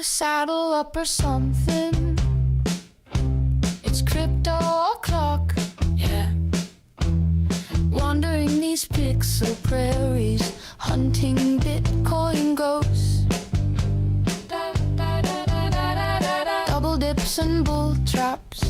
saddle up or something. It's crypto o'clock, yeah. Wandering these pixel prairies, hunting Bitcoin ghosts. Double dips and bull traps,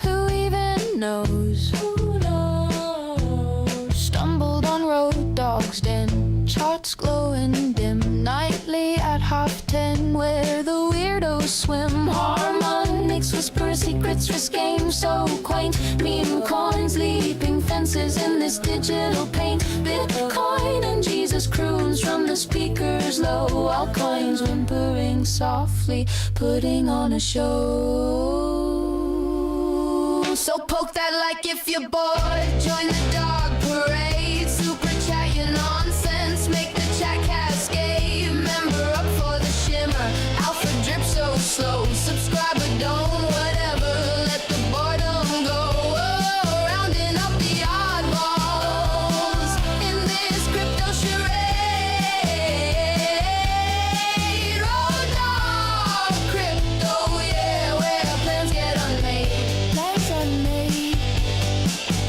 who even knows? Who knows? Stumbled on Road Dawg's den, charts glowing dim, nightly at 10:30, where the weirdos swim. Harmonics, whisper secrets, risk games so quaint. Meme coins, leaping fences in this digital paint. Bitcoin and Jesus croons from the speakers low, while coins whimpering softly, putting on a show. So poke that like if you're bored, join the dog parade, super chat your nonsense, make the chat cascade. Member up for the shimmer, alpha drip so slow, subscribe but don't whatever, let the boredom go. Oh, rounding up the oddballs in this crypto charade. Road Dawg Crypto, yeah, where plans get unmade. Plans unmade.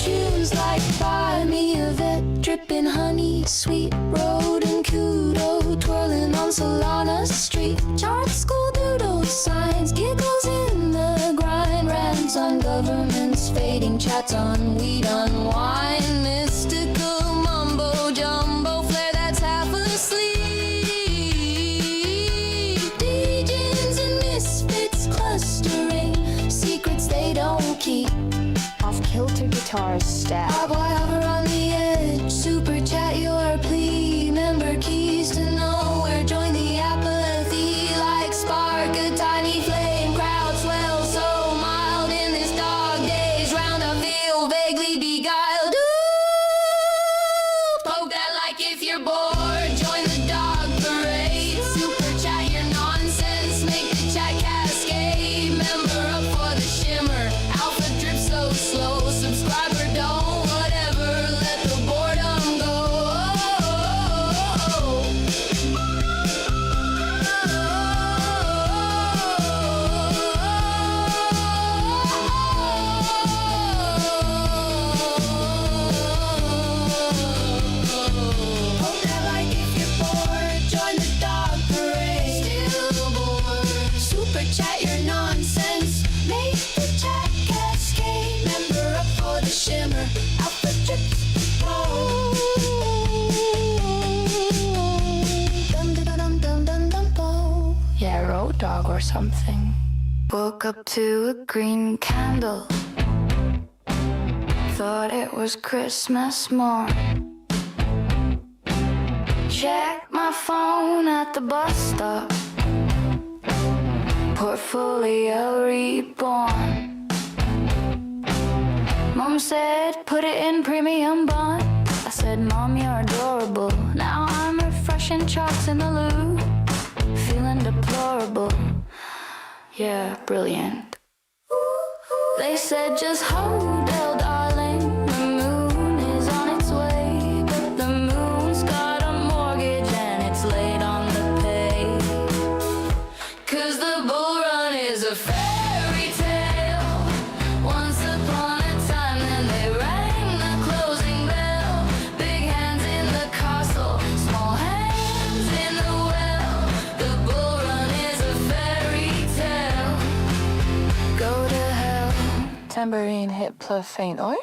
Tunes like Buy Me a Vet, dripping honey, sweet road and kudo, twirling on Solana Street. Chart school doodle signs, giggles in the grind, rants on governments, fading chats on weed, unwind, mystical mumbo jumbo, flare that's half asleep. Degens and misfits clustering, secrets they don't keep. Off-kilter guitars stab. Hover on the edge, super chat your plea, member keys to nowhere, join the apathy, like spark a tiny flame, crowd swell so mild in this dog days, round I feel vaguely beguiled. Ooh, poke that like if you're bored, join the dog parade, super chat your nonsense, make the chat cascade, member up for the shimmer, alpha drip so slow, subscriber don't whatever, let the boredom go. Poke that like if you're bored, join the dog parade. Still bored, super chat your nonsense, make the chat cascade, member up for the shimmer, alpha drip. Yeah, Road Dawg or something. Woke up to a green candle, thought it was Christmas morn. Checked my phone at the bus stop, portfolio reborn. Mom said, put it in premium bond. I said, Mom, you're adorable. Now I'm refreshing charts in the loo, feeling deplorable. Yeah, brilliant. They said, just hold, darling. The moon is on its way, but the moon's got a mortgage and it's late on the pay. 'Cause the bull run is a fairy tale. Once upon a time, then they rang the closing bell. Big hands in the castle, small hands in the well. The bull run is a fairy tale. Go to hell. Tambourine hit plus faint, oi?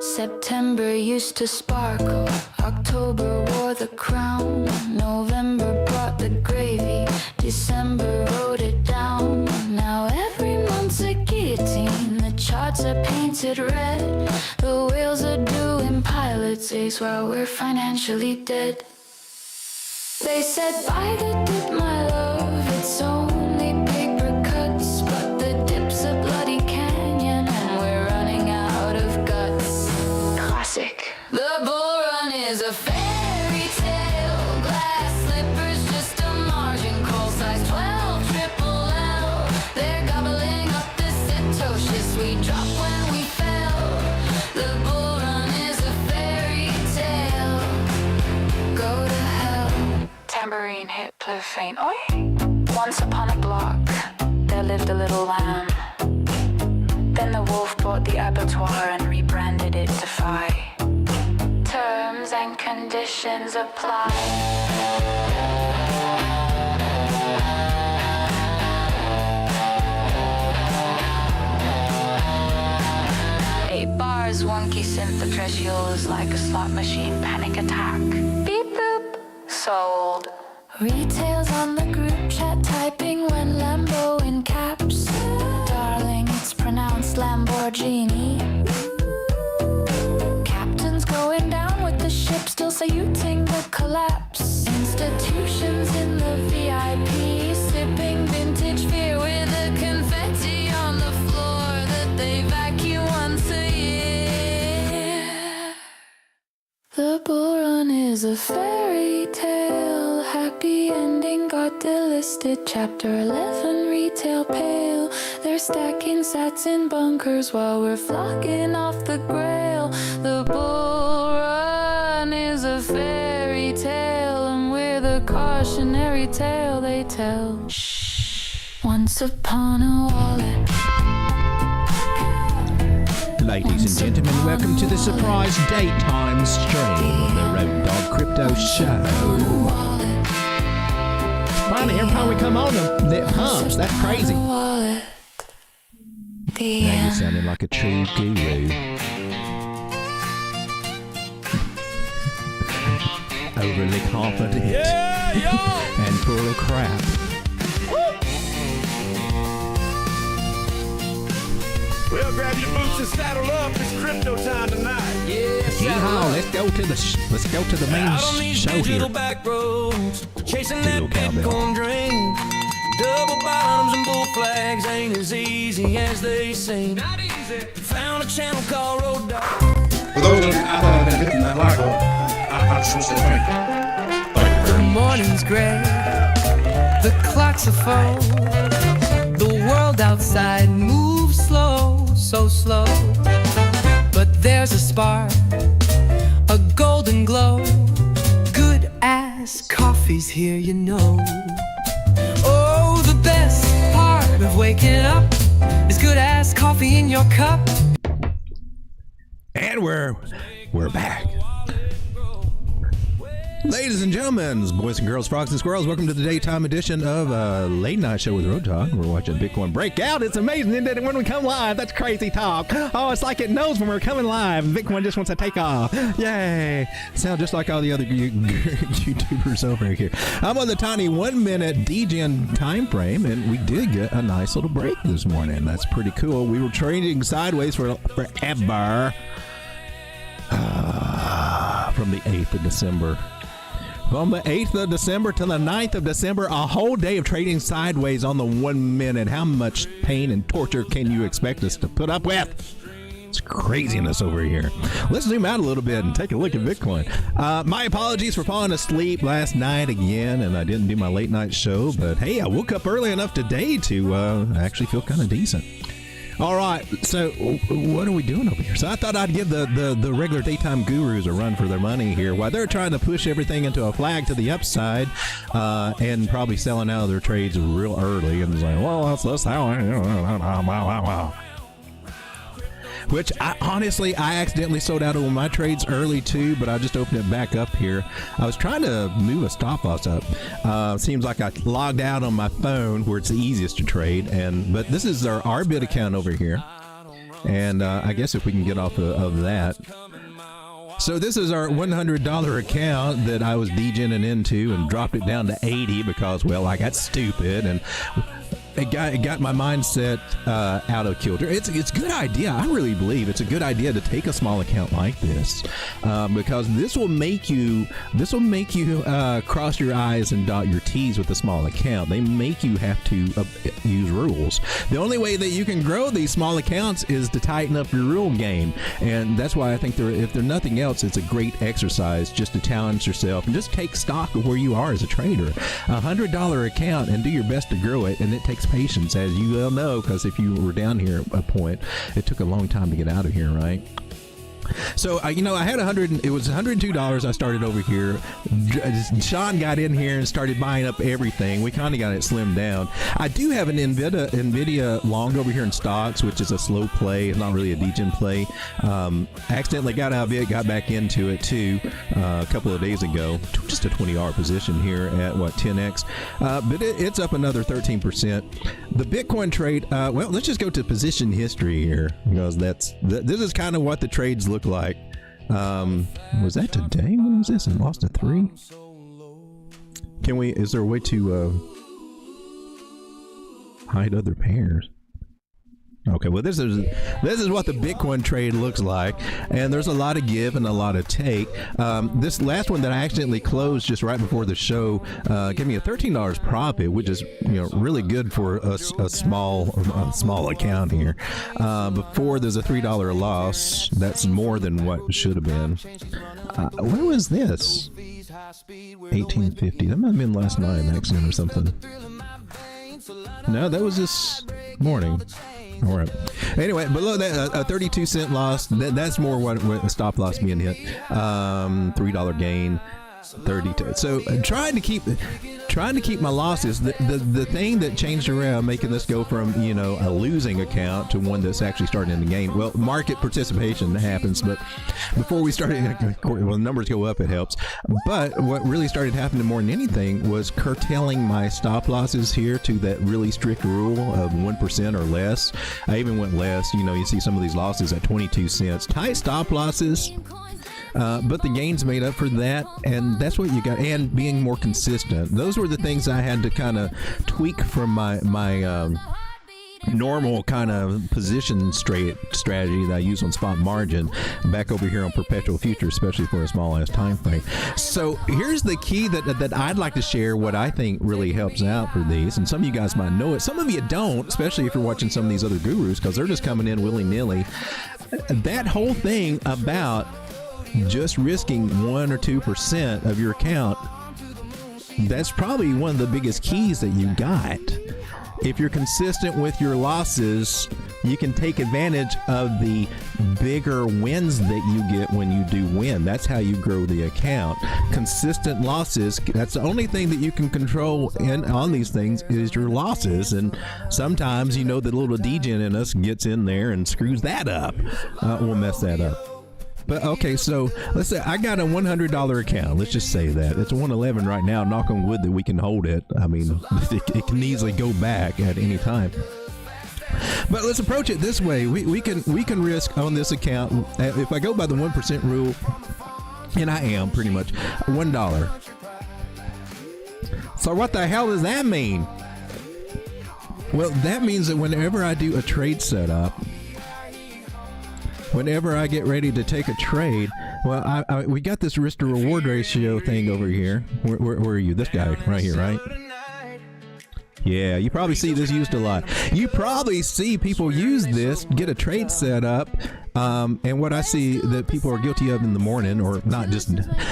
September used to sparkle, October wore the crown, November brought the gravy, December wrote it down. Now every month's a guillotine, the charts are painted red, the wheels are doing pilot's ace while we're financially dead. They said, buy the dip, my love, it's only paper cuts, but the dip's a bloody canyon and we're running out of guts. Classic. The bull run is a fairy tale, glass slippers just a margin, call size 12 triple L. They're gobbling up the satoshis we dropped when we fell. The bull run is a fairy faint. Oi! Once upon a block, there lived a little lamb. Then the wolf bought the abattoir and rebranded it to Fi. Terms and conditions apply. 8 bars, wonky synth, the treasure is like a slot machine, panic attack. Beep boop, sold. Retails on the group chat, typing when Lambo in caps. Darling, it's pronounced Lamborghini. Captain's going down with the ship, still saluting the collapse. Institutions in the VIP, sipping vintage beer with the confetti on the floor that they vacuum once a year. The bull run is a fairy tale, happy ending got delisted. Chapter 11, retail pale. They're stacking sats in bunkers while we're flocking off the grail. The bull run is a fairy tale, and we're the cautionary tale they tell. Shh. Once upon a wallet. Ladies and gentlemen, welcome to the surprise daytime stream of the Road Dawg Crypto Show. Finally, every time we come on, it pumps. That's crazy. Now you're sounding like a true guru. Overly confident and full of crap. Well, grab your boots and saddle up. It's crypto time tonight. Yeehaw, let's go to the main show here. Back roads, chasing Little that Bitcoin dream. Double bottoms and bull flags ain't as easy as they seem. Not easy. Found a channel called Road Dawg. For those of you out there that hitting that like I trust it. The morning's gray, the clocks are full. The world outside moves slow, so slow. But there's a spark, a golden glow. Good ass coffee's here, you know. Oh, the best part of waking up is good ass coffee in your cup. And we're back. Ladies and gentlemen, boys and girls, frogs and squirrels, welcome to the daytime edition of Late Night Show with Road Dawg. We're watching Bitcoin breakout. It's amazing, isn't it? When we come live, that's crazy talk. Oh, it's like it knows when we're coming live. Bitcoin just wants to take off. Yay. Sound just like all the other YouTubers over here. I'm on the tiny 1 minute Degen time frame, and we did get a nice little break this morning. That's pretty cool. We were trading sideways for forever from the 8th of December. From the 8th of December to the 9th of December, a whole day of trading sideways on the 1 minute. How much pain and torture can you expect us to put up with? It's craziness over here. Let's zoom out a little bit and take a look at Bitcoin. My apologies for falling asleep last night again, and I didn't do my late night show, but hey, I woke up early enough today to actually feel kind of decent. All right, so what are we doing over here? So I thought I'd give the regular daytime gurus a run for their money here while they're trying to push everything into a flag to the upside and probably selling out of their trades real early and it's like, well, let's how. Which I accidentally sold out of my trades early too, but I just opened it back up here. I was trying to move a stop loss up. Seems like I logged out on my phone where it's the easiest to trade, but this is our RBIT account over here, and I guess if we can get off of that. So this is our $100 account that I was degening into and dropped it down to 80 because, well, I got stupid and it got my mindset out of kilter. It's a good idea. I really believe it's a good idea to take a small account like this because this will make you cross your I's and dot your T's with a small account. They make you have to use rules. The only way that you can grow these small accounts is to tighten up your rule game, and that's why I think if they're nothing else, it's a great exercise just to challenge yourself and just take stock of where you are as a trader. $100 account and do your best to grow it, and it takes patience, as you well know, because if you were down here at a point, it took a long time to get out of here, right? So I had it was $102. I started over here. Sean got in here and started buying up everything. We kind of got it slimmed down. I do have an NVIDIA long over here in stocks, which is a slow play. It's not really a degen play. Accidentally got out of it, got back into it too a couple of days ago. Just a 20-hour position here at 10x, but it's up another 13%. The Bitcoin trade. Well, let's just go to position history here, because this is kind of what the trades look like. Was that today? When was this? And lost a 3. Is there a way to hide other pairs? Okay, well, this is what the Bitcoin trade looks like, and there's a lot of give and a lot of take. This last one that I accidentally closed just right before the show gave me a $13 profit, which is really good for a small account here. Before there's a $3 loss. That's more than what it should have been. Where was this? 1850. That might have been last night, accident or something. No, that was this morning. All right. Anyway, below that, a 32-cent loss. That's more what a stop loss being hit. $3 gain, 32. So trying to keep my losses. The thing that changed around, making this go from a losing account to one that's actually starting to gain. Well, market participation happens, but before we started, well, the numbers go up, it helps. But what really started happening more than anything was curtailing my stop losses here to that really strict rule of 1% or less. I even went less. You see some of these losses at 22 cents. Tight stop losses. But the gains made up for that, and that's what you got. And being more consistent. Those were the things I had to kind of tweak from my normal kind of position strategy that I use on spot margin back over here on perpetual futures, especially for a small ass time frame. So here's the key that I'd like to share, what I think really helps out for these. And some of you guys might know it, some of you don't, especially if you're watching some of these other gurus, because they're just coming in willy-nilly. That whole thing about just risking 1 or 2% of your account, that's probably one of the biggest keys that you got. If you're consistent with your losses, you can take advantage of the bigger wins that you get when you do win. That's how you grow the account. Consistent losses, that's the only thing that you can control on these things is your losses. And sometimes, the little degen in us gets in there and screws that up. We'll mess that up. But okay, so let's say I got a $100 account. Let's just say that it's 111 right now. Knock on wood that we can hold it. I mean, it can easily go back at any time. But let's approach it this way. We can risk on this account, if I go by the 1% rule, and I am pretty much $1. So what the hell does that mean? Well, that means that whenever I do a trade setup, whenever I get ready to take a trade, well, we got this risk to reward ratio thing over here. Where are you? This guy right here, right? Yeah, you probably see this used a lot. You probably see people use this, get a trade set up, and what I see that people are guilty of in the morning, or not just,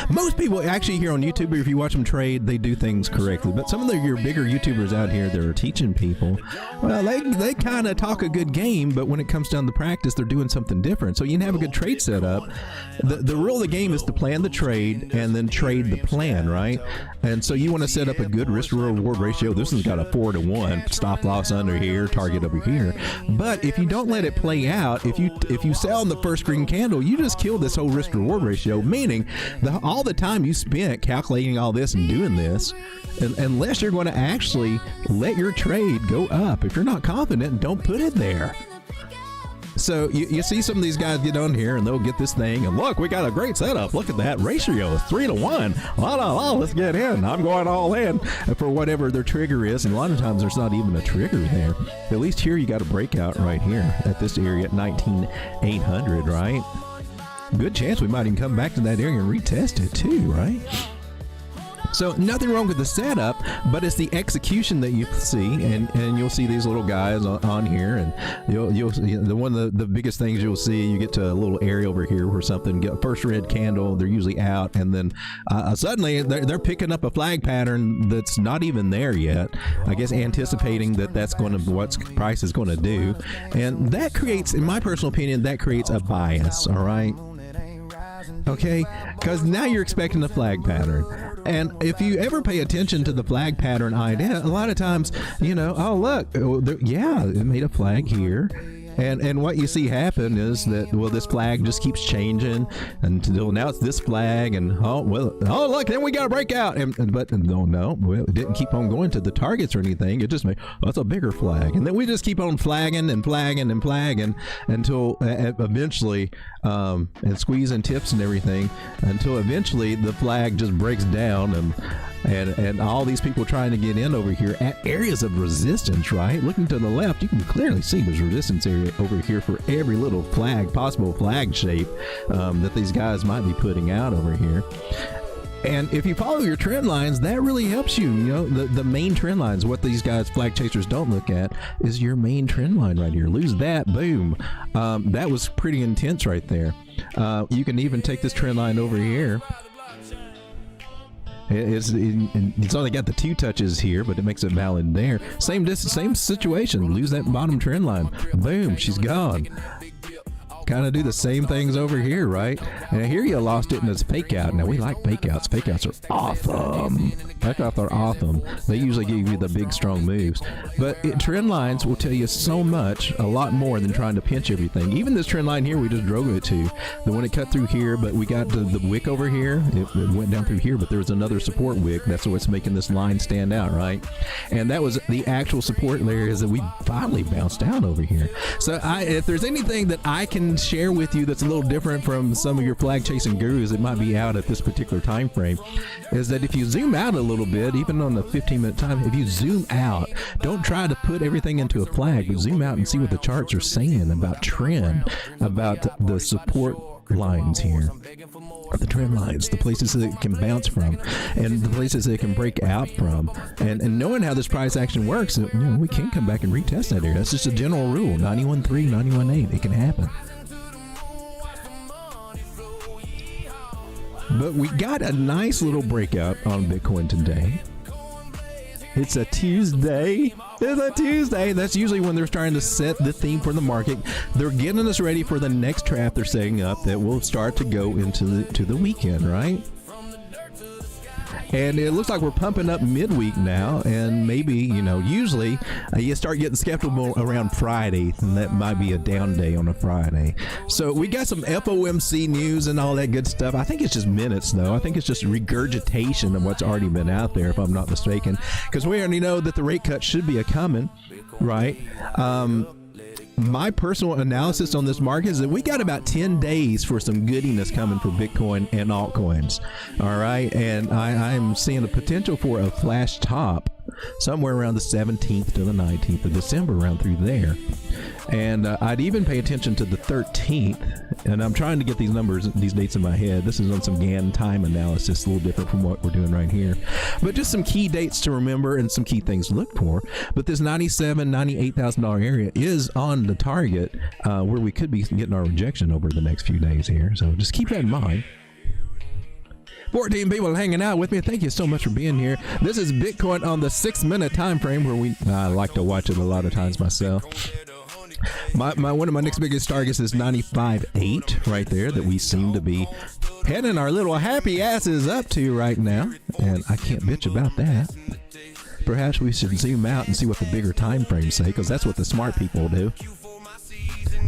most people actually here on YouTube, if you watch them trade, they do things correctly. But some of your bigger YouTubers out here that are teaching people, well, they kind of talk a good game, but when it comes down to practice, they're doing something different. So you can have a good trade set up. The rule of the game is to plan the trade and then trade the plan, right? And so you want to set up a good risk to reward ratio. This has got a 4-to-1, stop loss under here, target over here. But if you don't let it play out, if you sell in the first green candle, you just kill this whole risk to reward ratio, meaning all the time you spent calculating all this and doing this, unless you're going to actually let your trade go up. If you're not confident, don't put it there. So you see some of these guys get on here and they'll get this thing and look, we got a great setup. Look at that ratio, it's 3-to-1. Let's get in. I'm going all in for whatever their trigger is. And a lot of times there's not even a trigger there. At least here you got a breakout right here at this area at 19,800, right? Good chance we might even come back to that area and retest it too, right? So nothing wrong with the setup, but it's the execution that you see, and you'll see these little guys on here, and you'll see one of the biggest things you'll see. You get to a little area over here where something get first red candle, they're usually out, and then suddenly they're picking up a flag pattern that's not even there yet. I guess anticipating that's going to what price is going to do, and that creates, in my personal opinion, that creates a bias. All right. Okay, because now you're expecting the flag pattern. And if you ever pay attention to the flag pattern idea, a lot of times, oh, look, yeah, it made a flag here. And what you see happen is that, well, this flag just keeps changing until now it's this flag, and look, then we got to break out. But no, it didn't keep on going to the targets or anything. It just made, that's a bigger flag. And then we just keep on flagging and flagging and flagging until eventually, and squeezing tips and everything, until eventually the flag just breaks down, and all these people trying to get in over here at areas of resistance, right? Looking to the left, you can clearly see there's resistance area over here for every little possible flag shape that these guys might be putting out over here. And if you follow your trend lines, that really helps you. The main trend lines, what these guys, flag chasers, don't look at is your main trend line right here. Lose that, boom. That was pretty intense right there. You can even take this trend line over here. It's only got the 2 touches here, but it makes it valid there. Same situation. Lose that bottom trend line. Boom, she's gone. Kind of do the same things over here, right? And here you lost it in this fake out. Now we like fake outs. Fake outs are awesome. Fake outs are awesome. They usually give you the big strong moves. But trend lines will tell you so much, a lot more than trying to pinch everything. Even this trend line here, we just drove it to. The one it cut through here, but we got the wick over here. It went down through here, but there was another support wick. That's what's making this line stand out, right? And that was the actual support layer, is that we finally bounced down over here. So if there's anything that I can share with you that's a little different from some of your flag chasing gurus that might be out at this particular time frame, is that if you zoom out a little bit, even on the 15-minute time, if you zoom out, don't try to put everything into a flag, but zoom out and see what the charts are saying about trend, about the support lines here, the trend lines, the places that it can bounce from, and the places that it can break out from, and knowing how this price action works, we can come back and retest that area. That's just a general rule. 91.3, 91.8, it can happen. But we got a nice little breakout on Bitcoin today. It's a Tuesday. It's a Tuesday. That's usually when they're trying to set the theme for the market. They're getting us ready for the next trap they're setting up that will start to go into the weekend, right? And it looks like we're pumping up midweek now, and maybe, usually you start getting skeptical around Friday, and that might be a down day on a Friday. So we got some FOMC news and all that good stuff. I think it's just minutes, though. I think it's just regurgitation of what's already been out there, if I'm not mistaken, because we already know that the rate cut should be coming, right? My personal analysis on this market is that we got about 10 days for some goodiness coming for Bitcoin and altcoins. All right. And I'm seeing a potential for a flash top somewhere around the 17th to the 19th of December, around through there. And I'd even pay attention to the 13th. And I'm trying to get these numbers, these dates in my head. This is on some Gann time analysis, a little different from what we're doing right here. But just some key dates to remember and some key things to look for. But this $97,000, $98,000 area is on the target where we could be getting our rejection over the next few days here. So just keep that in mind. 14 people hanging out with me. Thank you so much for being here. This is Bitcoin on the 6-minute time frame, where I like to watch it a lot of times myself. One of my next biggest targets is 95.8 right there, that we seem to be heading our little happy asses up to right now, and I can't bitch about that. Perhaps we should zoom out and see what the bigger time frames say, because that's what the smart people do.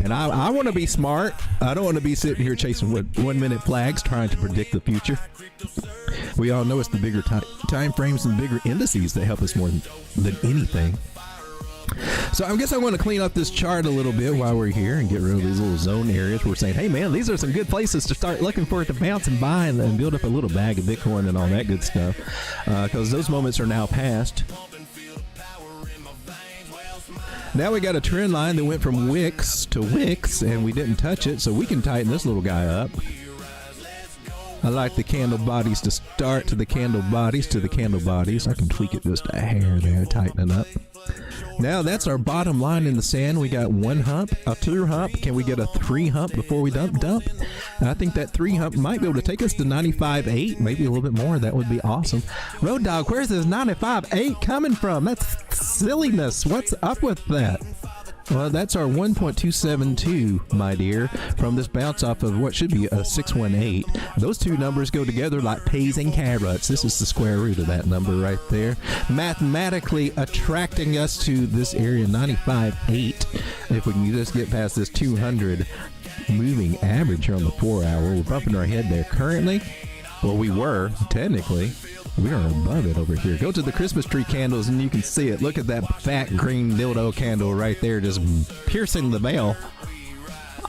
And I want to be smart. I don't want to be sitting here chasing 1-minute flags trying to predict the future. We all know it's the bigger time frames and bigger indices that help us more than anything. So I guess I want to clean up this chart a little bit while we're here and get rid of these little zone areas. We're saying, hey man, these are some good places to start looking for it to bounce and buy and build up a little bag of Bitcoin and all that good stuff, because those moments are now past. Now we got a trend line that went from wicks to wicks, and we didn't touch it, so we can tighten this little guy up. I like the candle bodies to start, to the candle bodies, to the candle bodies. I can tweak it just a hair there, tighten it up. Now that's our bottom line in the sand. We got 1 hump, a 2 hump. Can we get a 3 hump before we dump? And I think that 3 hump might be able to take us to 95.8, maybe a little bit more. That would be awesome. Road Dawg, where's this 95.8 coming from? That's silliness. What's up with that? Well, that's our 1.272, my dear, from this bounce off of what should be a 618. Those two numbers go together like peas and carrots. This is the square root of that number right there. Mathematically attracting us to this area 95.8. If we can just get past this 200 moving average here on the 4 hour, we're bumping our head there currently. Well, we were, technically. We are above it over here. Go to the Christmas tree candles and you can see it. Look at that fat green dildo candle right there just piercing the veil.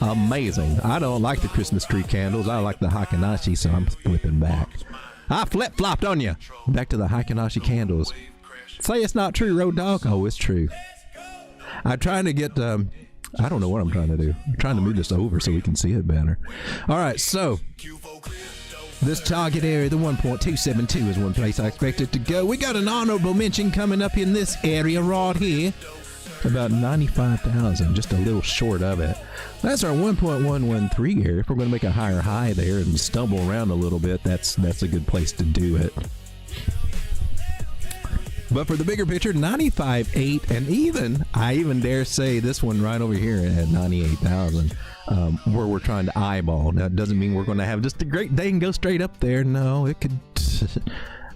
Amazing. I don't like the Christmas tree candles. I like the Hakanashi, so I'm flipping back. I flip-flopped on you. Back to the Hakanashi candles. Say it's not true, Road Dawg. Oh, it's true. I'm trying to get... I don't know what I'm trying to do. I'm trying to move this over so we can see it better. All right, so... this target area, the 1.272, is one place I expect it to go. We got an honorable mention coming up in this area right here. About 95,000, just a little short of it. That's our 1.113 area. If we're going to make a higher high there and stumble around a little bit, that's a good place to do it. But for the bigger picture, 95.8, and I even dare say this one right over here at 98,000, where we're trying to eyeball. Now, it doesn't mean we're going to have just a great day and go straight up there. No, it could...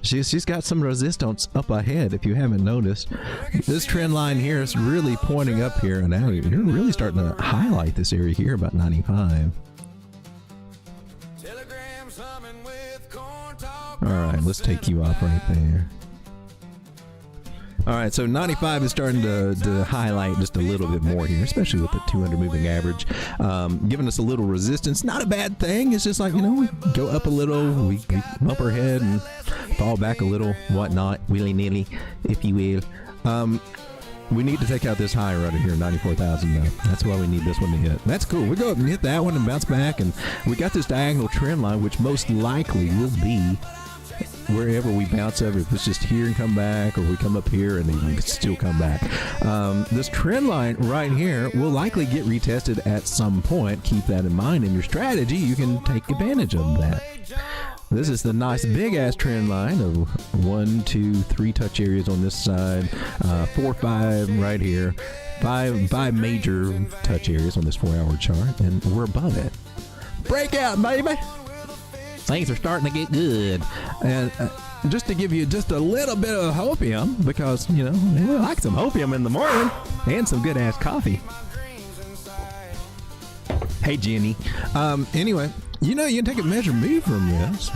She's got some resistance up ahead, if you haven't noticed. This trend line here is really pointing up here, and now you're really starting to highlight this area here, about 95. All right, let's take you off right there. All right, so 95 is starting to highlight just a little bit more here, especially with the 200 moving average, giving us a little resistance. Not a bad thing. It's just like, we go up a little, we bump our head and fall back a little, whatnot, willy-nilly, if you will. We need to take out this high right here, 94,000 though. That's why we need this one to hit. That's cool. We go up and hit that one and bounce back, and we got this diagonal trend line, which most likely will be wherever we bounce over. If it's just here and come back, or we come up here and then we can still come back. This trend line right here will likely get retested at some point. Keep that in mind in your strategy. You can take advantage of that. This is the nice big ass trend line of 1, 2, 3 touch areas on this side, 4, 5 right here, five major touch areas on this 4 hour chart, and we're above it. Breakout, baby! Things are starting to get good. And just to give you just a little bit of hopium, because, we like some hopium in the morning and some good ass coffee. Hey, Jenny. Anyway, you can take a measured move from this.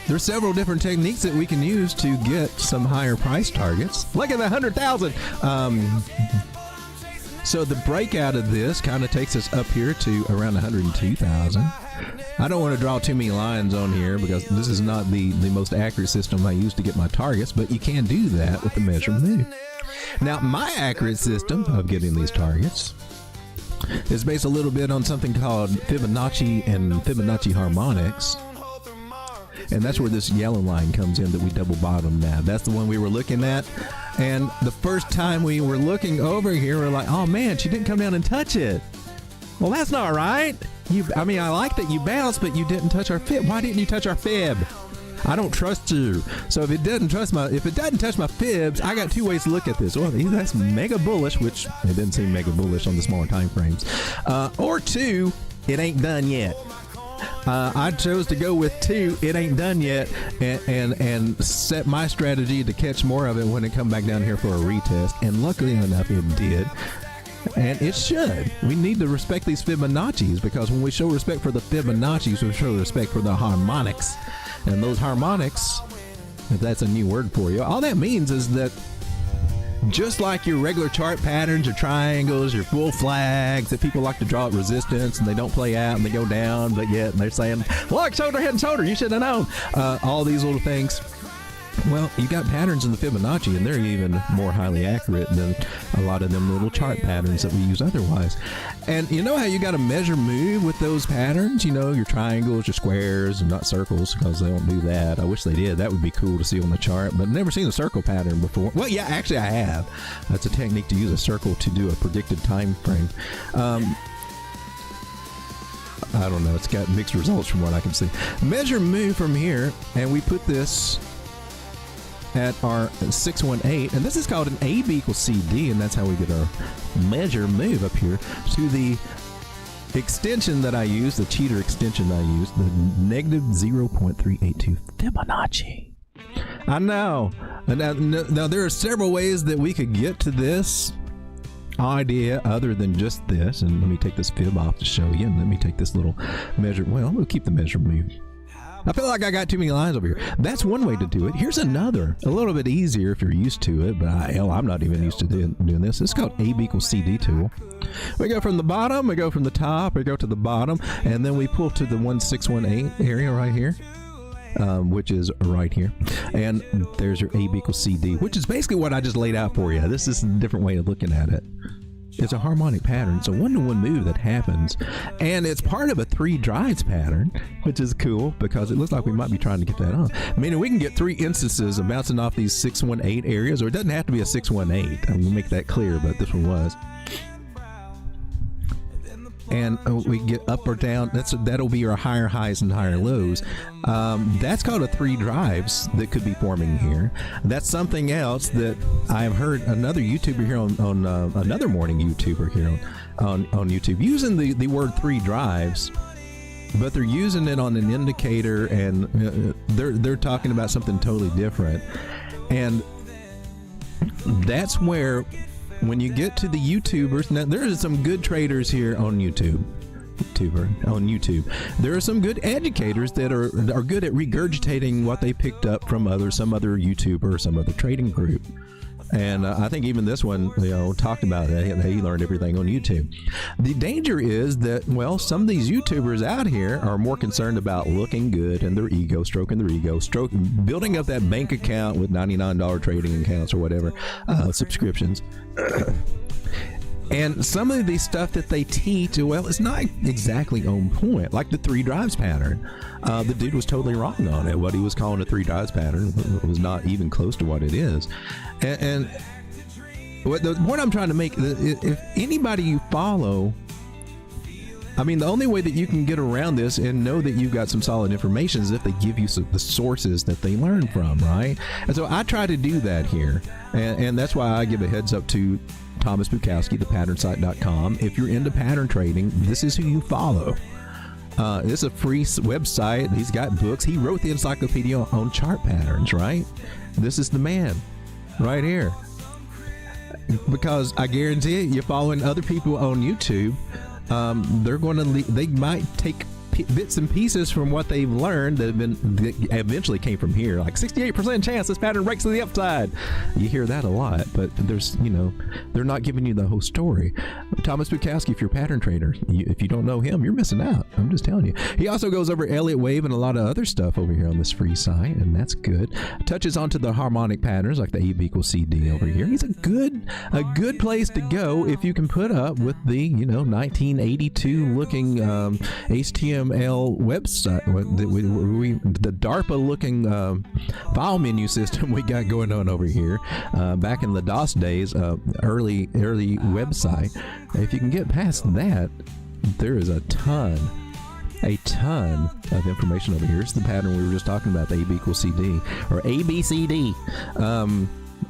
There's several different techniques that we can use to get some higher price targets. Look at the 100,000. So the breakout of this kind of takes us up here to around 102,000. I don't want to draw too many lines on here because this is not the most accurate system I use to get my targets, but you can do that with the measured move. Now, my accurate system of getting these targets is based a little bit on something called Fibonacci and Fibonacci harmonics. And that's where this yellow line comes in that we double bottom now. That's the one we were looking at. And the first time we were looking over here, we're like, oh man, she didn't come down and touch it. Well, that's not right. I like that you bounced, but you didn't touch our fib. Why didn't you touch our fib? I don't trust you. So if it doesn't touch my fibs, I got two ways to look at this. Well, either that's mega bullish, which it didn't seem mega bullish on the smaller time frames, or two, it ain't done yet. I chose to go with 2, it ain't done yet, and set my strategy to catch more of it when it come back down here for a retest, and luckily enough it did. And it should. We need to respect these Fibonacci's, because when we show respect for the Fibonacci's, we show respect for the harmonics. And those harmonics, if that's a new word for you, all that means is that just like your regular chart patterns, your triangles, your full flags that people like to draw at resistance and they don't play out and they go down, but yet they're saying, look, shoulder, head, and shoulder, you should have known. All these little things. Well, you got patterns in the Fibonacci, and they're even more highly accurate than a lot of them little chart patterns that we use otherwise. And you know how you got to measure move with those patterns? Your triangles, your squares, and not circles, because they don't do that. I wish they did. That would be cool to see on the chart, but I've never seen a circle pattern before. Well, yeah, actually I have. That's a technique to use a circle to do a predicted time frame. I don't know. It's got mixed results from what I can see. Measure move from here, and we put this at our 618, and this is called an AB equals CD, and that's how we get our measure move up here to the extension that I use, the cheater extension I use, the negative 0.382 Fibonacci. I know. Now there are several ways that we could get to this idea other than just this, and let me take this fib off to show you, and let me take this little measure. Well, we'll keep the measure move. I feel like I got too many lines over here. That's one way to do it. Here's another, a little bit easier if you're used to it, but I'm not even used to doing this. It's called AB equals CD tool. We go from the bottom, we go from the top, we go to the bottom, and then we pull to the 1618 area right here, which is right here. And there's your AB equals CD, which is basically what I just laid out for you. This is a different way of looking at it. It's a harmonic pattern. It's a one-to-one move that happens, and it's part of a 3 drives pattern, which is cool because it looks like we might be trying to get that on. Meaning we can get 3 instances of bouncing off these 618 areas, or it doesn't have to be a 618. I'm gonna make that clear, but this one was. And we get up or down. That'll be our higher highs and higher lows. That's called a 3 drives that could be forming here. That's something else that I've heard another YouTuber here on another morning YouTuber here on YouTube using the word 3 drives, but they're using it on an indicator, and they're talking about something totally different. And that's where, when you get to the YouTubers, now there are some good traders here on YouTube. There are some good educators that are good at regurgitating what they picked up from some other YouTuber or some other trading group. And I think even this one, talked about that. He learned everything on YouTube. The danger is that, well, some of these YouTubers out here are more concerned about looking good and their ego, stroking their ego, building up that bank account with $99 trading accounts or whatever, subscriptions. And some of the stuff that they teach, well, it's not exactly on point, like the 3 drives pattern. The dude was totally wrong on it. What he was calling a 3 drives pattern was not even close to what it is. And what the point I'm trying to make, if anybody you follow, I mean, the only way that you can get around this and know that you've got some solid information is if they give you the sources that they learn from, right? And so I try to do that here. And that's why I give a heads up to Thomas Bukowski, thepatternSite.com. If you're into pattern trading, this is who you follow. It's a free website. He's got books. He wrote the encyclopedia on chart patterns, right? This is the man right here. Because I guarantee it, you're following other people on YouTube, they might take bits and pieces from what they've learned that eventually came from here, like 68% chance this pattern breaks to the upside. You hear that a lot, but there's, they're not giving you the whole story. Thomas Bukowski, if you're a pattern trader, if you don't know him, you're missing out. I'm just telling you. He also goes over Elliott Wave and a lot of other stuff over here on this free site, and that's good. Touches onto the harmonic patterns like the AB equals CD over here. He's a good place to go if you can put up with the 1982 looking HTML website, the DARPA looking file menu system we got going on over here back in the DOS days, early website. If you can get past that, there is a ton of information over here. It's the pattern we were just talking about, the AB equals CD or ABCD,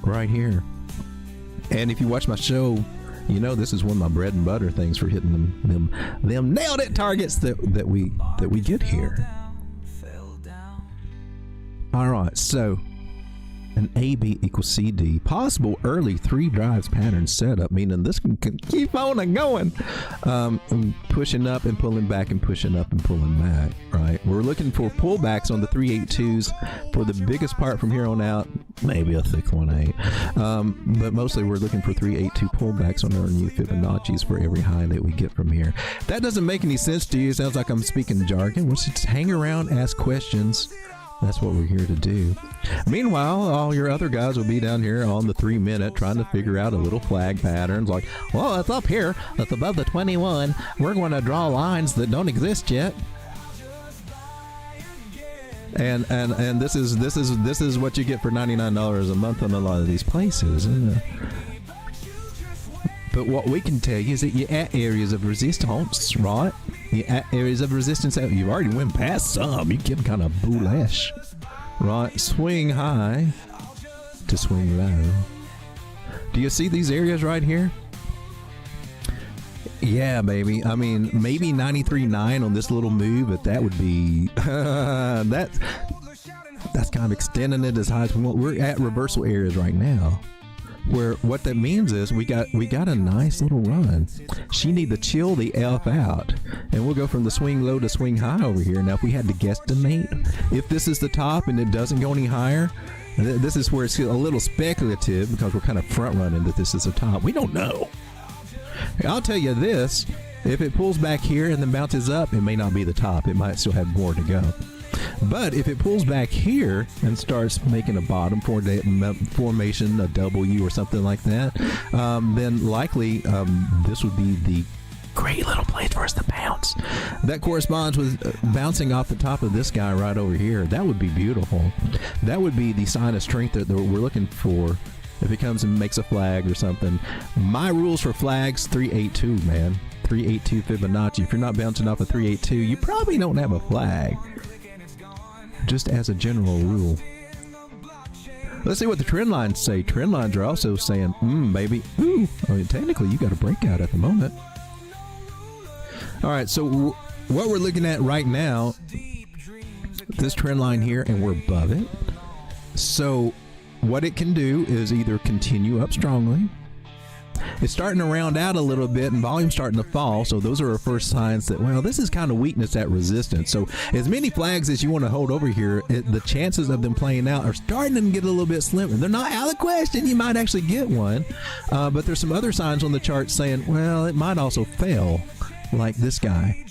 right here. And if you watch my show, this is one of my bread and butter things for hitting them nailed it targets that we get here. All right, so an AB equals CD, possible early 3 drives pattern setup, meaning this can keep on and going, pushing up and pulling back and pushing up and pulling back, right? We're looking for pullbacks on the 382s for the biggest part from here on out, maybe a 618, but mostly we're looking for 382 pullbacks on our new Fibonacci's for every high that we get from here. If that doesn't make any sense to you, it sounds like I'm speaking jargon. We'll just hang around, ask questions. That's what we're here to do. Meanwhile, all your other guys will be down here on the 3-minute trying to figure out a little flag patterns like, well, it's up here, it's above the 21. We're going to draw lines that don't exist yet. And this is what you get for $99 a month on a lot of these places. But what we can tell you is that you're at areas of resistance, right? You're at areas of resistance. You've already went past some. You get kind of bullish, right? Swing high to swing low. Do you see these areas right here? Yeah, baby. I mean, maybe 93.9 on this little move, but that would be that's kind of extending it as high as we want. We're at reversal areas right now, where what that means is we got a nice little run. She need to chill the F out, and we'll go from the swing low to swing high over here. Now, if we had to guesstimate, if this is the top and it doesn't go any higher, this is where it's a little speculative because we're kind of front running that this is the top. We don't know. I'll tell you this, if it pulls back here and then bounces up, it may not be the top. It might still have more to go. But if it pulls back here and starts making a bottom formation, a W or something like that, then likely this would be the great little place for us to bounce. That corresponds with bouncing off the top of this guy right over here. That would be beautiful. That would be the sign of strength that we're looking for. If it comes and makes a flag or something. My rules for flags, 382, man. 382 Fibonacci. If you're not bouncing off a 382, you probably don't have a flag. Just as a general rule. Let's see what the trend lines say. Trend lines are also saying, baby, ooh. I mean, technically, you got a breakout at the moment. All right, so what we're looking at right now, this trend line here, and we're above it. So what it can do is either continue up strongly. It's starting to round out a little bit and volume's starting to fall. So those are our first signs that, well, this is kind of weakness at resistance. So as many flags as you want to hold over here, the chances of them playing out are starting to get a little bit slimmer. They're not out of the question. You might actually get one. But there's some other signs on the chart saying, well, it might also fail, like this guy.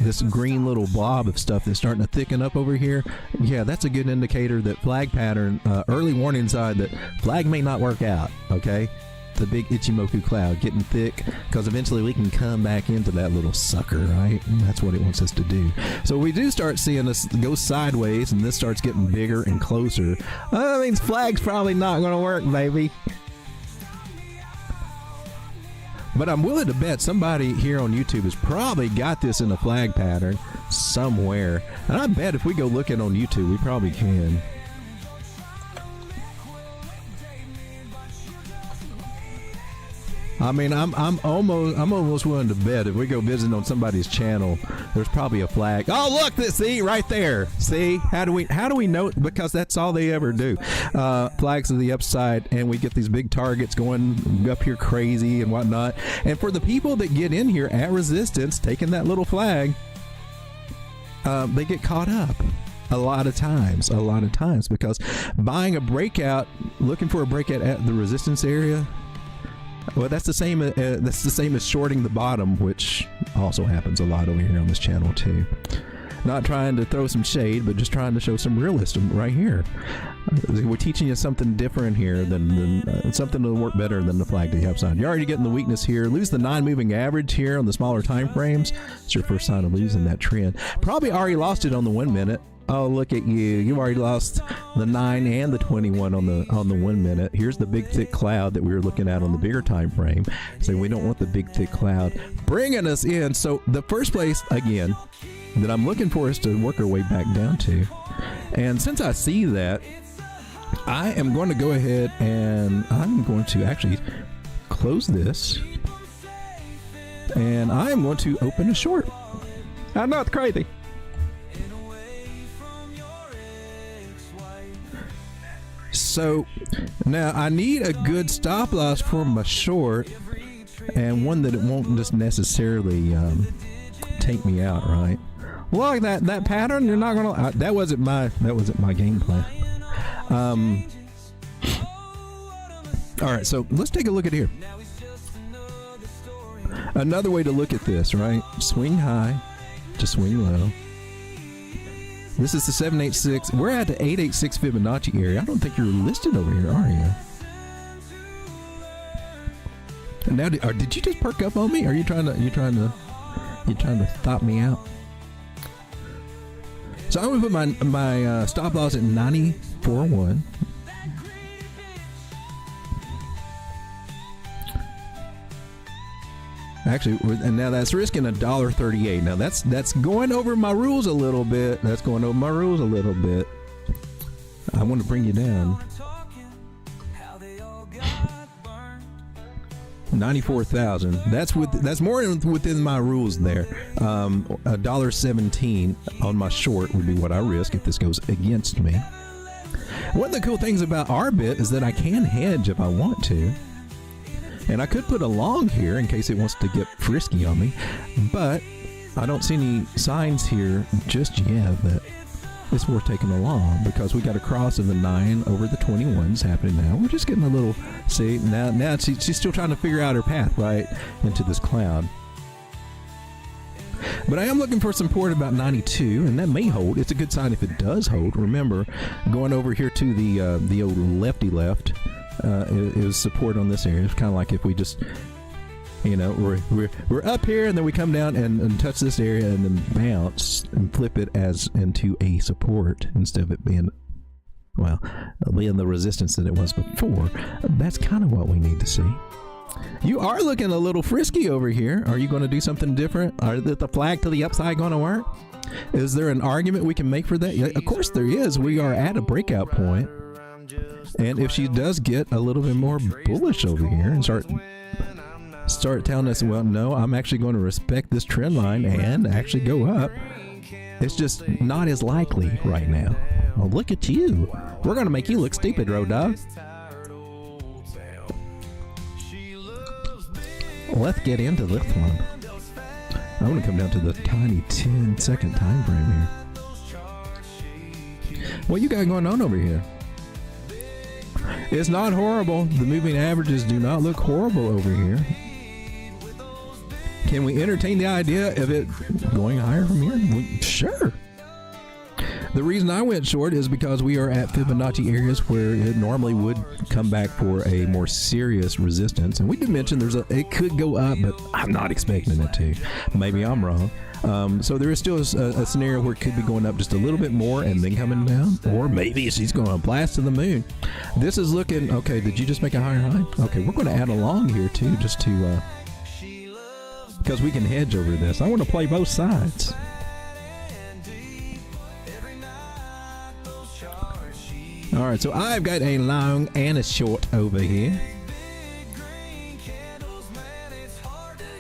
This green little blob of stuff that's starting to thicken up over here. Yeah, that's a good indicator that flag pattern, early warning sign that flag may not work out, okay? The big Ichimoku cloud getting thick, because eventually we can come back into that little sucker, right? And that's what it wants us to do. So we do start seeing this go sideways, and this starts getting bigger and closer. That means flag's probably not going to work, baby. But I'm willing to bet somebody here on YouTube has probably got this in a flag pattern somewhere. And I bet if we go looking on YouTube, we probably can. I mean, I'm almost willing to bet if we go visiting on somebody's channel, there's probably a flag. Oh, look, see right there. See, how do we know? Because that's all they ever do. Flags to the upside, and we get these big targets going up here crazy and whatnot. And for the people that get in here at resistance, taking that little flag, they get caught up. A lot of times, because buying a breakout, looking for a breakout at the resistance area. Well, that's the same as shorting the bottom, which also happens a lot over here on this channel too. Not trying to throw some shade, but just trying to show some realism right here. We're teaching you something different here than something that'll work better than the flag to the upside. You're already getting the weakness here. Lose the non-moving average here on the smaller time frames. It's your first sign of losing that trend. Probably already lost it on the 1 minute. Oh, look at you. You've already lost the 9 and the 21 on the 1 minute. Here's the big thick cloud that we were looking at on the bigger time frame. So we don't want the big thick cloud bringing us in. So the first place, again, that I'm looking for is to work our way back down to. And since I see that, I am going to go ahead and I'm going to actually close this. And I am going to open a short. I'm not crazy. So now I need a good stop loss for my short, and one that it won't just necessarily take me out, right? Look, that pattern, you're not gonna. That wasn't my game plan. All right, so let's take a look at here. Another way to look at this, right? Swing high to swing low. This is the 786. We're at the 886 Fibonacci area. I don't think you're listed over here, are you? And now, did you just perk up on me? Are you trying to stop me out? So I'm gonna put my stop loss at 94.1. Actually, and now that's risking $1.38. Now that's going over my rules a little bit. I want to bring you down. 94,000. That's more within my rules there. $1.17 on my short would be what I risk if this goes against me. One of the cool things about Arbit is that I can hedge if I want to. And I could put a long here in case it wants to get frisky on me, but I don't see any signs here just yet that it's worth taking along, because we got a cross of the 9 over the 21s happening now. We're just getting a little, see, now she's still trying to figure out her path right into this cloud. But I am looking for support about 92, and that may hold. It's a good sign if it does hold. Remember, going over here to the old lefty left is support on this area. It's kind of like if we just, you know, we're up here and then we come down and touch this area and then bounce and flip it as into a support instead of it being, well, being the resistance that it was before. That's kind of what we need to see. You are looking a little frisky over here. Are you going to do something different? Are the flag to the upside going to work? Is there an argument we can make for that? Yeah, of course there is. We are at a breakout point. And if she does get a little bit more bullish over here and start telling us, well, no, I'm actually going to respect this trend line and actually go up, it's just not as likely right now. Well, look at you. We're going to make you look stupid, Road Dawg. Let's get into this one. I want to come down to the tiny 10-second time frame here. What you got going on over here? It's not horrible. The moving averages do not look horrible over here. Can we entertain the idea of it going higher from here? Sure. The reason I went short is because we are at Fibonacci areas where it normally would come back for a more serious resistance. And we did mention it could go up, but I'm not expecting it to. Maybe I'm wrong. So there is still a scenario where it could be going up just a little bit more and then coming down. Or maybe she's going to blast to the moon. This is looking, okay, did you just make a higher high? Okay, we're going to add along here too, just to, because we can hedge over this. I want to play both sides. All right, so I've got a long and a short over here.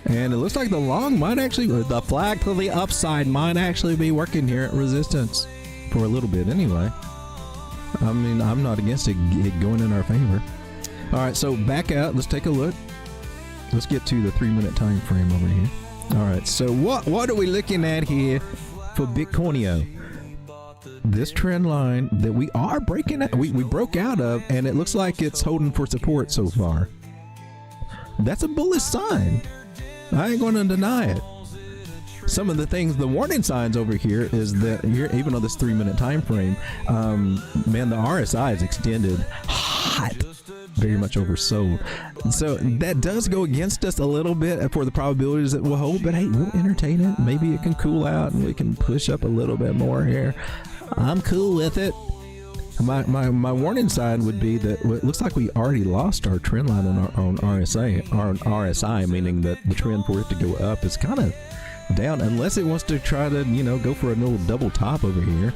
And it looks like the long might actually, the flag to the upside might actually be working here at resistance for a little bit anyway. I mean, I'm not against it going in our favor. All right, so back out. Let's take a look. Let's get to the 3-minute time frame over here. All right, so what are we looking at here for Bitcoinio? This trend line that we are breaking out, we broke out of, and it looks like it's holding for support so far. That's a bullish sign. I ain't going to deny it. Some of the things, the warning signs over here is that here, even on this 3-minute time frame, man, the RSI is extended hot, very much oversold. So that does go against us a little bit for the probabilities that we'll hold, but hey, we'll entertain it. Maybe it can cool out and we can push up a little bit more here. I'm cool with it. My warning sign would be that it looks like we already lost our trend line on RSI, meaning that the trend for it to go up is kind of down, unless it wants to try to, you know, go for a little double top over here.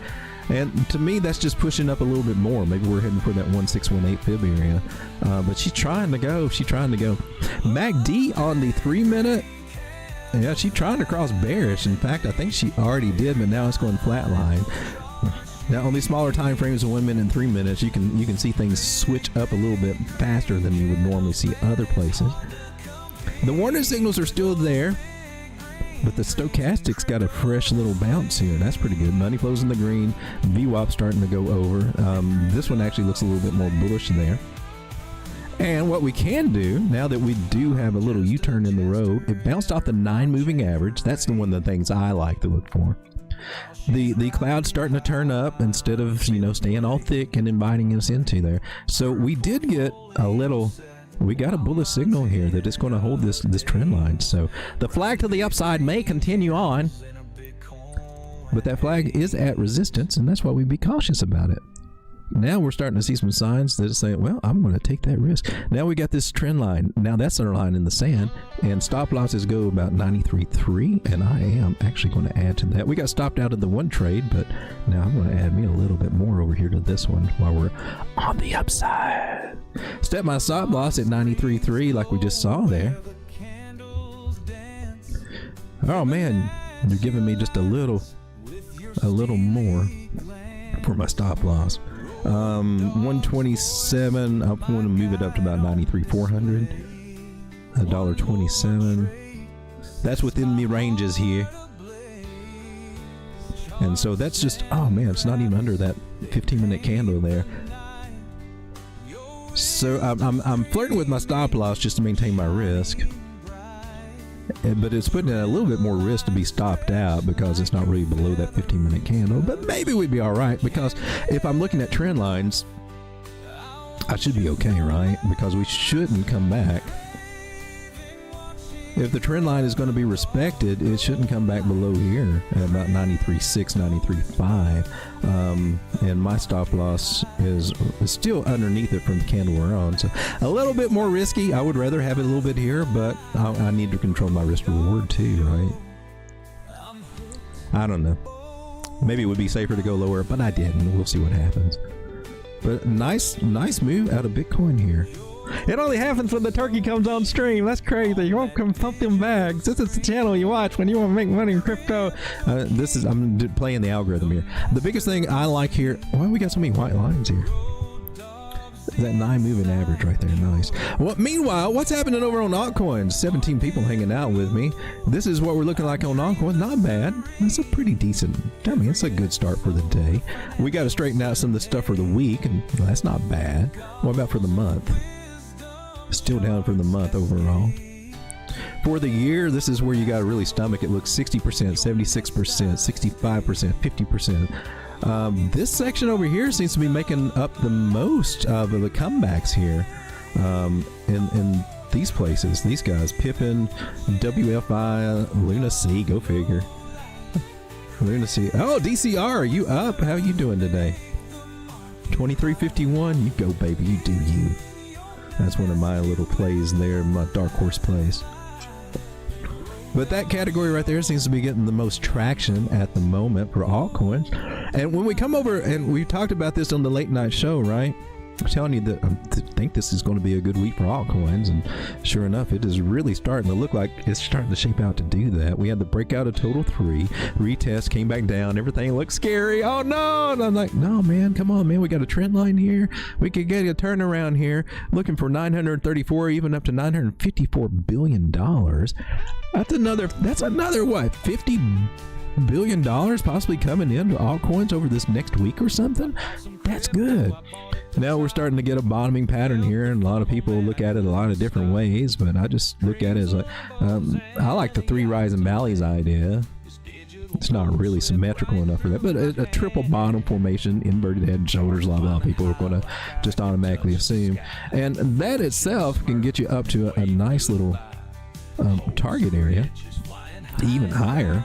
And to me, that's just pushing up a little bit more. Maybe we're heading for that 1618 fib area. But she's trying to go. MACD on the 3-minute. Yeah, she's trying to cross bearish. In fact, I think she already did, but now it's going flatline. Now, on these smaller time frames of 1 minute and 3 minutes, you can see things switch up a little bit faster than you would normally see other places. The warning signals are still there, but the stochastic's got a fresh little bounce here. That's pretty good. Money flows in the green. VWAP starting to go over. This one actually looks a little bit more bullish there. And what we can do, now that we do have a little U-turn in the road, it bounced off the 9 moving average. That's one of the things I like to look for. The cloud's starting to turn up instead of, you know, staying all thick and inviting us into there. So we did get we got a bullish signal here that it's going to hold this trend line. So the flag to the upside may continue on, but that flag is at resistance, and that's why we be cautious about it. Now we're starting to see some signs that say, well, I'm going to take that risk. Now we got this trend line. Now that's our line in the sand, and stop losses go about 93.3, and I am actually going to add to that. We got stopped out of the one trade, but now I'm going to add me a little bit more over here to this one while we're on the upside. Step my stop loss at 93.3 like we just saw there. Oh man, you're giving me just a little more for my stop loss. 127. I want to move it up to about 93,400. $1.27. That's within me ranges here. And so that's just, oh man, it's not even under that 15-minute candle there. So I'm flirting with my stop loss just to maintain my risk. But it's putting in a little bit more risk to be stopped out because it's not really below that 15-minute candle. But maybe we'd be all right, because if I'm looking at trend lines, I should be okay, right? Because we shouldn't come back. If the trend line is going to be respected, it shouldn't come back below here at about 93.6, 93.5. And my stop loss is still underneath it from the candle we're on. So a little bit more risky. I would rather have it a little bit here, but I need to control my risk reward too, right? I don't know. Maybe it would be safer to go lower, but I didn't. We'll see what happens. But nice move out of Bitcoin here. It only happens when the turkey comes on stream. That's crazy. You won't come pump them bags. This is the channel you watch when you want to make money in crypto. I'm playing the algorithm here. The biggest thing I like here, why we got so many white lines here? That 9 moving average right there, nice. Well, meanwhile, what's happening over on altcoins? 17 people hanging out with me. This is what we're looking like on altcoins. Not bad. That's a pretty decent, I mean, it's a good start for the day. We got to straighten out some of the stuff for the week, and that's not bad. What about for the month? Still down for the month overall. For the year, this is where you got to really stomach it. Looks 60%, 76%, 65%, 50%. This section over here seems to be making up the most of the comebacks here in these places. These guys, Pippin, WFI, Luna C, go figure. Luna C. Oh, DCR, are you up? How are you doing today? 2351, you go, baby, you do you. That's one of my little plays there, my dark horse plays. But that category right there seems to be getting the most traction at the moment for altcoins. And when we come over, and we talked about this on the late night show, right? I'm telling you that I think this is going to be a good week for altcoins, and sure enough, it is really starting to look like it's starting to shape out to do that. We had the breakout of total 3, retest, came back down, everything looked scary. Oh no! And I'm like, no man, come on man, we got a trend line here. We could get a turnaround here, looking for 934, even up to $954 billion. That's another what, 50 billion dollars possibly coming into altcoins over this next week or something. That's good. Now we're starting to get a bottoming pattern here, and a lot of people look at it a lot of different ways, but I just look at it as like, I like the 3 rising valleys idea. It's not really symmetrical enough for that, but a triple bottom formation, inverted head and shoulders, a lot of people are going to just automatically assume, and that itself can get you up to a nice little target area, even higher,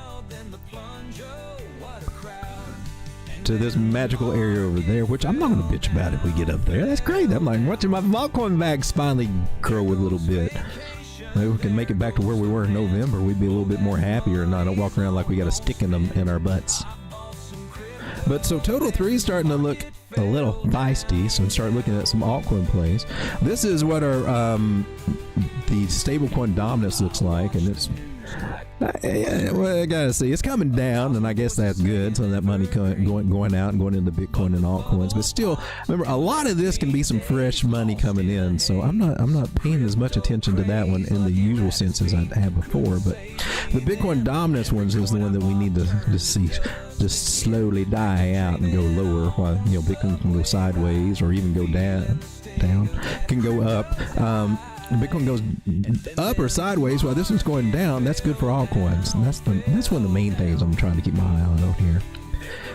to this magical area over there, which I'm not going to bitch about if we get up there. That's great. I'm like watching my altcoin bags finally grow a little bit. Maybe we can make it back to where we were in November. We'd be a little bit more happier and not walk around like we got a stick in them in our butts. But so total 3 is starting to look a little feisty, so start looking at some altcoin plays. This is what our the stablecoin dominance looks like, and it's well, I gotta see, it's coming down, and I guess that's good. So that money going out and going into Bitcoin and altcoins, but still, remember, a lot of this can be some fresh money coming in. So I'm not paying as much attention to that one in the usual sense as I had before. But the Bitcoin dominance ones is the one that we need to just see just slowly die out and go lower, while Bitcoin can go sideways or even go down, can go up. Bitcoin goes up or sideways while this one's going down. That's good for altcoins, and that's one of the main things I'm trying to keep my eye on out here.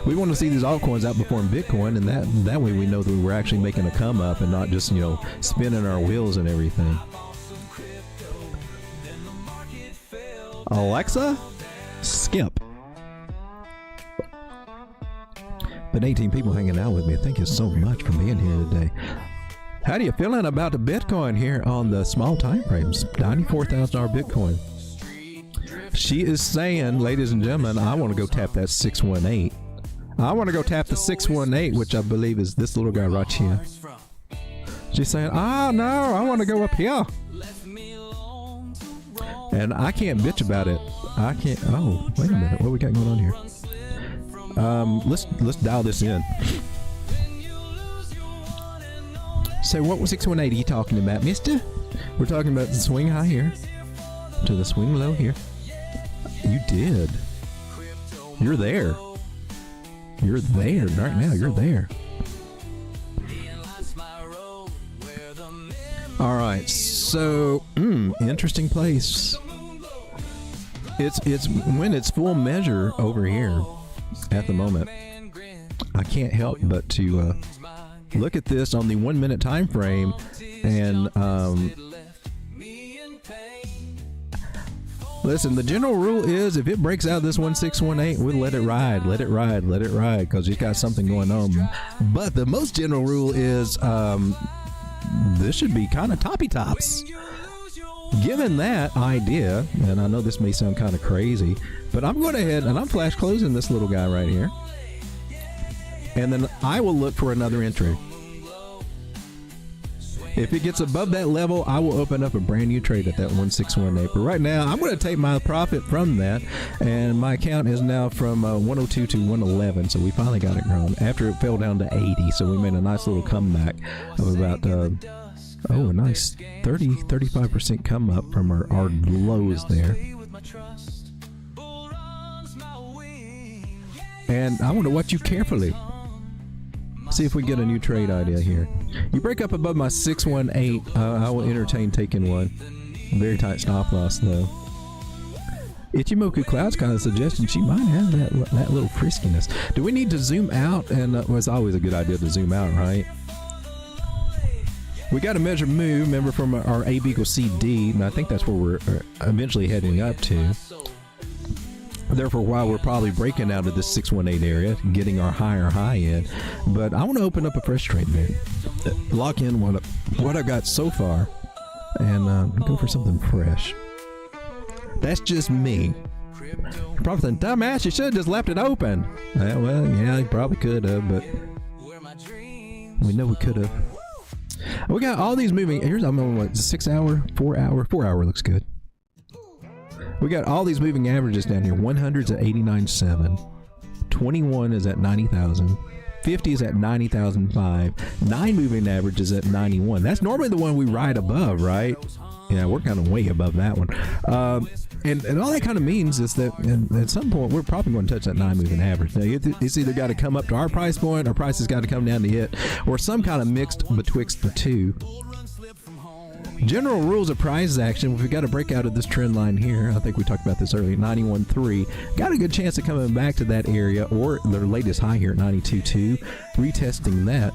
We want to see these altcoins outperform Bitcoin, and that way we know that we're actually making a come up and not just spinning our wheels and everything. Alexa, skip. But 18 people hanging out with me. Thank you so much for being here today. How are you feeling about the Bitcoin here on the small time frames? $94,000 Bitcoin. She is saying, ladies and gentlemen, I want to go tap that 618. I want to go tap the 618, which I believe is this little guy right here. She's saying, "Ah, no, I want to go up here." And I can't bitch about it. I can't. Oh, wait a minute. What we got going on here? Let's dial this in. So what was 618 are you talking about, mister? We're talking about the swing high here to the swing low here. You did. You're there. You're there right now. You're there. All right. So, interesting place. It's when it's full measure over here at the moment. I can't help but to look at this on the 1 minute time frame, and listen, the general rule is if it breaks out this 1618, we'll let it ride, because it's got something going on. But the most general rule is this should be kind of toppy tops. Given that idea, and I know this may sound kind of crazy, but I'm going ahead and I'm flash closing this little guy right here. And then I will look for another entry. If it gets above that level, I will open up a brand new trade at that 1618. But right now, I'm going to take my profit from that, and my account is now from 102 to 111. So we finally got it grown after it fell down to 80. So we made a nice little comeback of about a nice 35% come up from our lows there. And I want to watch you carefully. See if we get a new trade idea here. You break up above my 618, I will entertain taking one. Very tight stop loss though. Ichimoku Cloud's kind of suggesting she might have that little friskiness. Do we need to zoom out? And it's always a good idea to zoom out, right? We got to measure move, remember, from our A equals CD, and I think that's where we're eventually heading up to. Therefore, while we're probably breaking out of this 618 area, getting our higher high in, but I want to open up a fresh trade there, lock in what I got so far, and go for something fresh. That's just me. You're probably thinking, dumbass, you should have just left it open. Well, yeah, you probably could have, but we know we could have. We got all these moving. Here's I'm on what 6 hour, 4 hour. 4 hour looks good. We got all these moving averages down here. 100's at 89.7. 21 is at 90,000. 50 is at 90,005. 9 moving average is at 91. That's normally the one we ride above, right? Yeah, we're kind of way above that one. And all that kind of means is that at some point we're probably going to touch that 9 moving average. Now, it's either got to come up to our price point, or price has got to come down to it, or some kind of mixed betwixt the two. General rules of price action, we've got to break out of this trend line here. I think we talked about this earlier, 91.3. Got a good chance of coming back to that area, or their latest high here at 92.2, retesting that.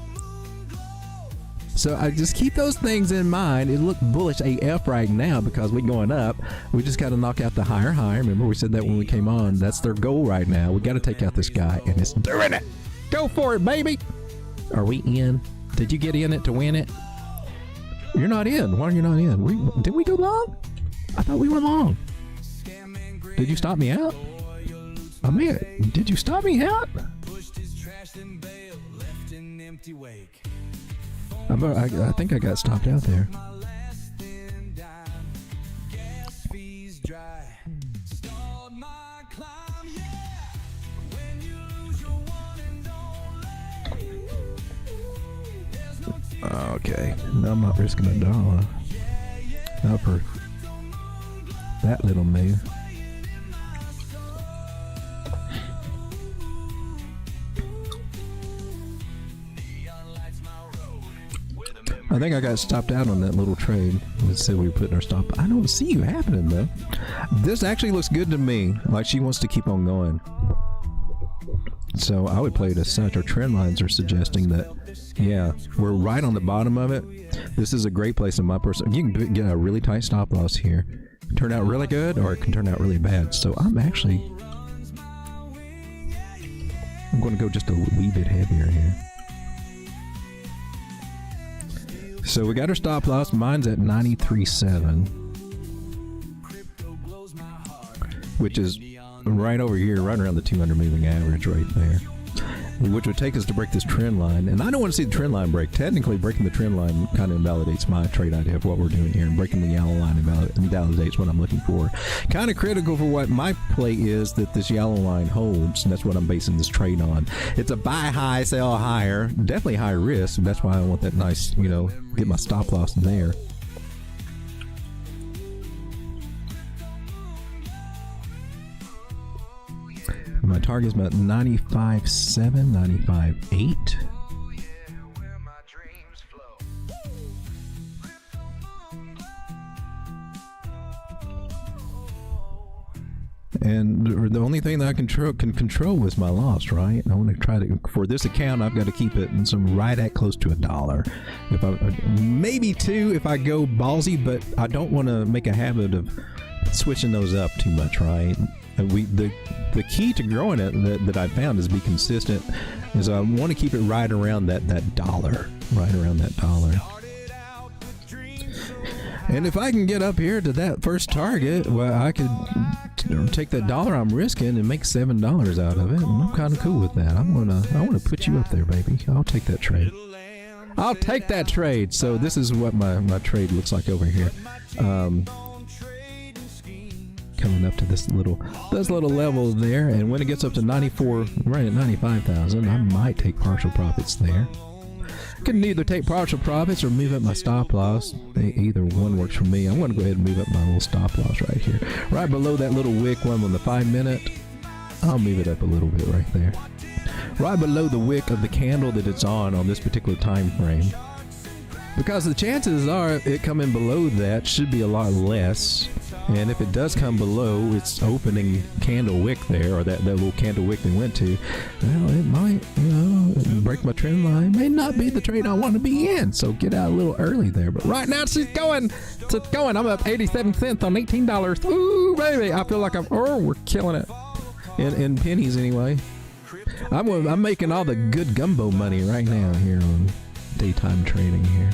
So I just keep those things in mind. It look bullish AF right now because we're going up. We just got to knock out the higher high. Remember we said that when we came on. That's their goal right now. We got to take out this guy, and it's doing it. Go for it, baby. Are we in? Did you get in it to win it? You're not in. Why are you not in? Did we go long? I thought we were long. Did you stop me out? I mean, did you stop me out? I think I got stopped out there. Okay, no, I'm not risking a dollar. Not for that little move. I think I got stopped out on that little trade. Let's say we were putting our stop. I don't see you happening though. This actually looks good to me. Like she wants to keep on going. So I would play it as such. Our trend lines are suggesting that, yeah, we're right on the bottom of it. This is a great place in my person. You can get a really tight stop loss here. Turn out really good, or it can turn out really bad. So I'm going to go just a wee bit heavier here. So we got our stop loss. Mine's at 93.7, which is right over here, right around the 200 moving average right there. which would take us to break this trend line. And I don't want to see the trend line break. Technically, breaking the trend line kind of invalidates my trade idea of what we're doing here, and breaking the yellow line invalidates what I'm looking for. Kind of critical for what my play is that this yellow line holds, and that's what I'm basing this trade on. It's a buy high, sell higher, definitely high risk. That's why I want that nice, get my stop loss there. My target is about 95.7, 95.8. And the only thing that I can control is my loss, right? I want to try to, for this account, I've got to keep it in some right at close to $1. If I maybe $2 if I go ballsy, but I don't want to make a habit of switching those up too much, right? And the key to growing it that I found is be consistent. Is I want to keep it right around that $1, right around that $1. And if I can get up here to that first target, well, I could take that $1 I'm risking and make $7 out of it. And I'm kind of cool with that. I want to put you up there, baby. I'll take that trade. I'll take that trade. So this is what my trade looks like over here. Coming up to this little level there, and when it gets up to 94, right at 95,000, I might take partial profits there. I can either take partial profits or move up my stop loss. Either one works for me. I'm going to go ahead and move up my little stop loss right here, right below that little wick one on the 5 minute. I'll move it up a little bit right there, right below the wick of the candle that it's on this particular time frame. Because the chances are it coming below that should be a lot less. And if it does come below its opening candle wick there, or that little candle wick they went to, well, it might, break my trend line. May not be the trade I want to be in. So get out a little early there. But right now it's going. I'm up 87 cents on $18. Ooh, baby. I feel like we're killing it. In pennies anyway. I'm making all the good gumbo money right now here on daytime trading here.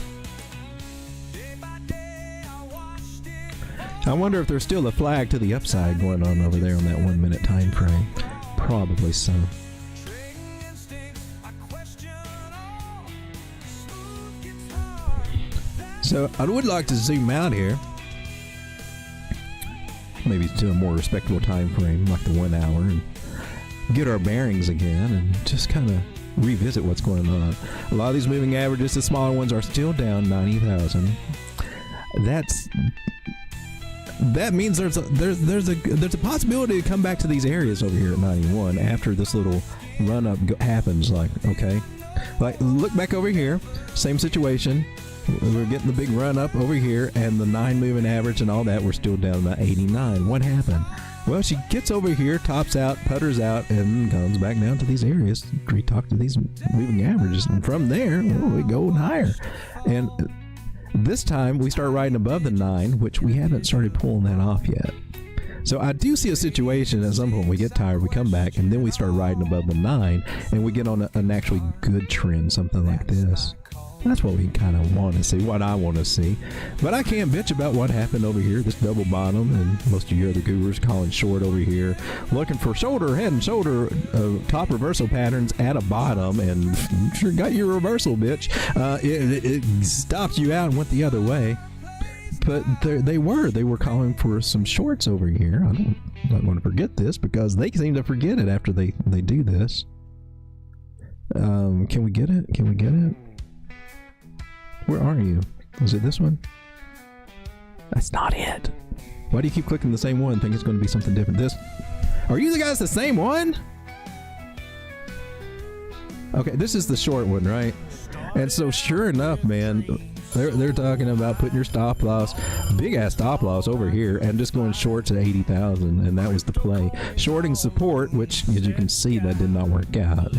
I wonder if there's still a flag to the upside going on over there on that 1 minute time frame. Probably so. So I would like to zoom out here, maybe to a more respectable time frame like the 1 hour, and get our bearings again and just kind of revisit what's going on. A lot of these moving averages, the smaller ones, are still down 90,000. That means there's a possibility to come back to these areas over here at 91 after this little run up happens. Like look back over here, same situation. We're getting the big run up over here, and the 9 moving average and all that, we're still down to 89. What happened? Well, she gets over here, tops out, putters out, and comes back down to these areas. We talk to these moving averages, and from there, we go higher. And this time, we start riding above the 9, which we haven't started pulling that off yet. So I do see a situation at some point we get tired, we come back, and then we start riding above the 9, and we get on an actually good trend, something like this. That's what we kind of want to see, what I want to see. But I can't bitch about what happened over here, this double bottom, and most of your other gurus calling short over here, looking for head and shoulder top reversal patterns at a bottom, and sure got your reversal, bitch. It stopped you out and went the other way. But they were calling for some shorts over here. I don't want to forget this, because they seem to forget it after they do this. Can we get it? Where are you? Is it this one? That's not it. Why do you keep clicking the same one and think it's going to be something different? Are you guys the same one? Okay, this is the short one, right? And so sure enough, man, they're talking about putting your stop loss, big ass stop loss over here, and just going short to 80,000, and that was the play. Shorting support, which as you can see, that did not work out.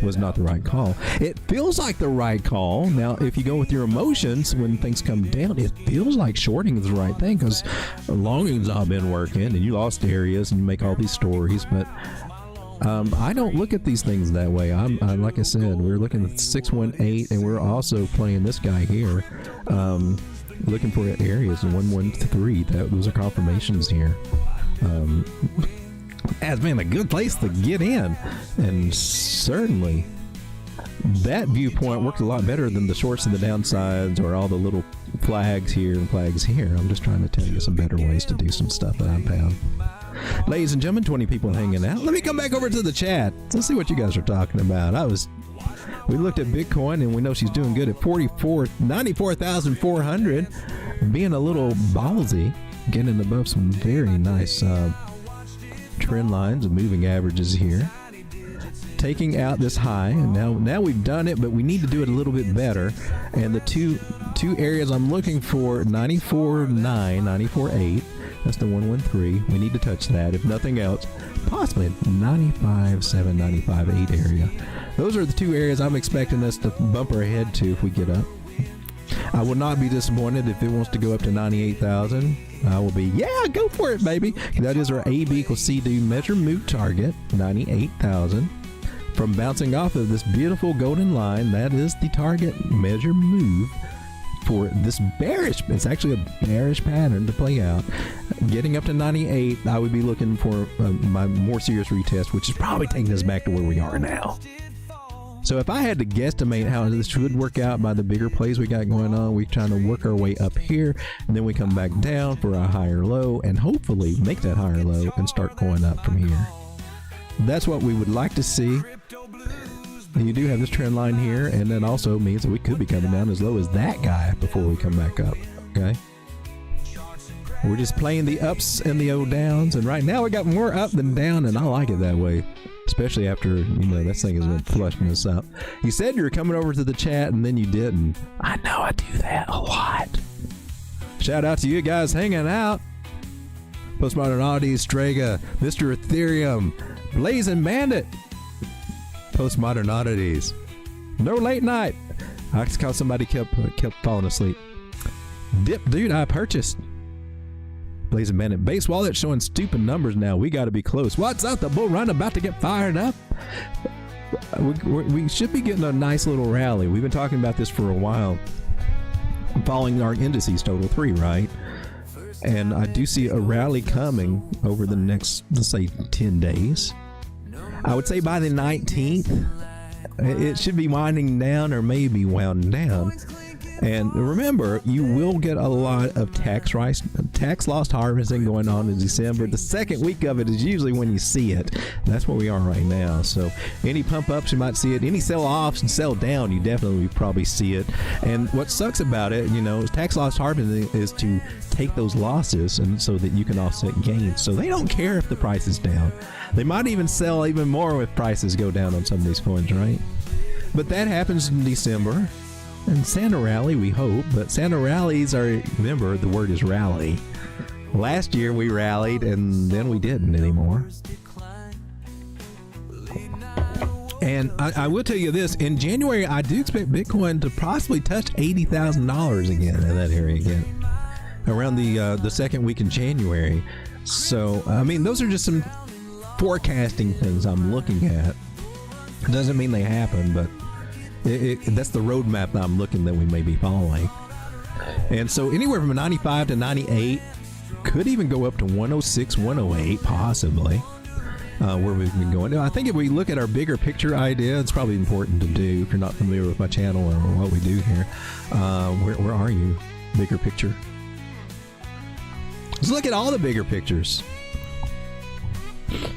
Was not the right call. It feels like the right call. Now, if you go with your emotions when things come down, it feels like shorting is the right thing, because longing's not been working, and you lost areas, and you make all these stories. But I don't look at these things that way. I'm like I said, we're looking at 618, and we're also playing this guy here, looking for areas in 113. Those are confirmations here. has been a good place to get in. And certainly that viewpoint worked a lot better than the shorts and the downsides or all the little flags here and flags here. I'm just trying to tell you some better ways to do some stuff that I've found. Ladies and gentlemen, 20 people hanging out. Let me come back over to the chat. Let's see what you guys are talking about. We looked at Bitcoin and we know she's doing good at 94,400, being a little ballsy, getting above some very nice trend lines and moving averages here. Taking out this high, and now we've done it, but we need to do it a little bit better. And the two areas I'm looking for, 94.9, 94.8, that's the 113. We need to touch that, if nothing else. Possibly 95.7, 95.8 area. Those are the two areas I'm expecting us to bump our head to if we get up. I will not be disappointed if it wants to go up to 98,000. I will be, yeah, go for it, baby. That is our AB equals CD measure move target, 98,000. From bouncing off of this beautiful golden line, that is the target measure move for this bearish. It's actually a bearish pattern to play out. Getting up to 98, I would be looking for my more serious retest, which is probably taking us back to where we are now. So if I had to guesstimate how this should work out by the bigger plays we got going on, we're trying to work our way up here, and then we come back down for a higher low, and hopefully make that higher low and start going up from here. That's what we would like to see. And you do have this trend line here, and that also means that we could be coming down as low as that guy before we come back up. Okay, we're just playing the ups and the downs, and right now we got more up than down, and I like it that way, especially after this thing has been flushing us up. You said you were coming over to the chat, and then you didn't. I know I do that a lot. Shout out to you guys hanging out. Postmodern Oddies, Strega, Mr. Ethereum, Blazing Bandit, Postmodern Oddities. No late night. I just caught somebody kept falling asleep. Dip, dude, I purchased. Blazing Bandit base wallet showing stupid numbers now. We got to be close. What's up? The bull run about to get fired up. We should be getting a nice little rally. We've been talking about this for a while. Following our indices total 3, right? And I do see a rally coming over the next, let's say, 10 days. I would say by the 19th, it should be winding down or maybe wound down. And remember, you will get a lot of tax loss harvesting going on in December. The second week of it is usually when you see it. That's where we are right now. So any pump ups, you might see it. Any sell offs and sell down, you definitely probably see it. And what sucks about it, tax loss harvesting is to take those losses and so that you can offset gains. So they don't care if the price is down. They might even sell even more if prices go down on some of these coins, right? But that happens in December. And Santa Rally, we hope, but Santa Rallies are, remember, the word is rally. Last year we rallied and then we didn't anymore. And I will tell you this, in January, I do expect Bitcoin to possibly touch $80,000 again in that area again, around the second week in January. So, I mean, those are just some forecasting things I'm looking at. It doesn't mean they happen, but that's the roadmap that I'm looking that we may be following. And so anywhere from 95 to 98, could even go up to 106, 108, possibly, where we've been going. I think if we look at our bigger picture idea, it's probably important to do if you're not familiar with my channel or what we do here. Where are you? Bigger picture. Let's look at all the bigger pictures.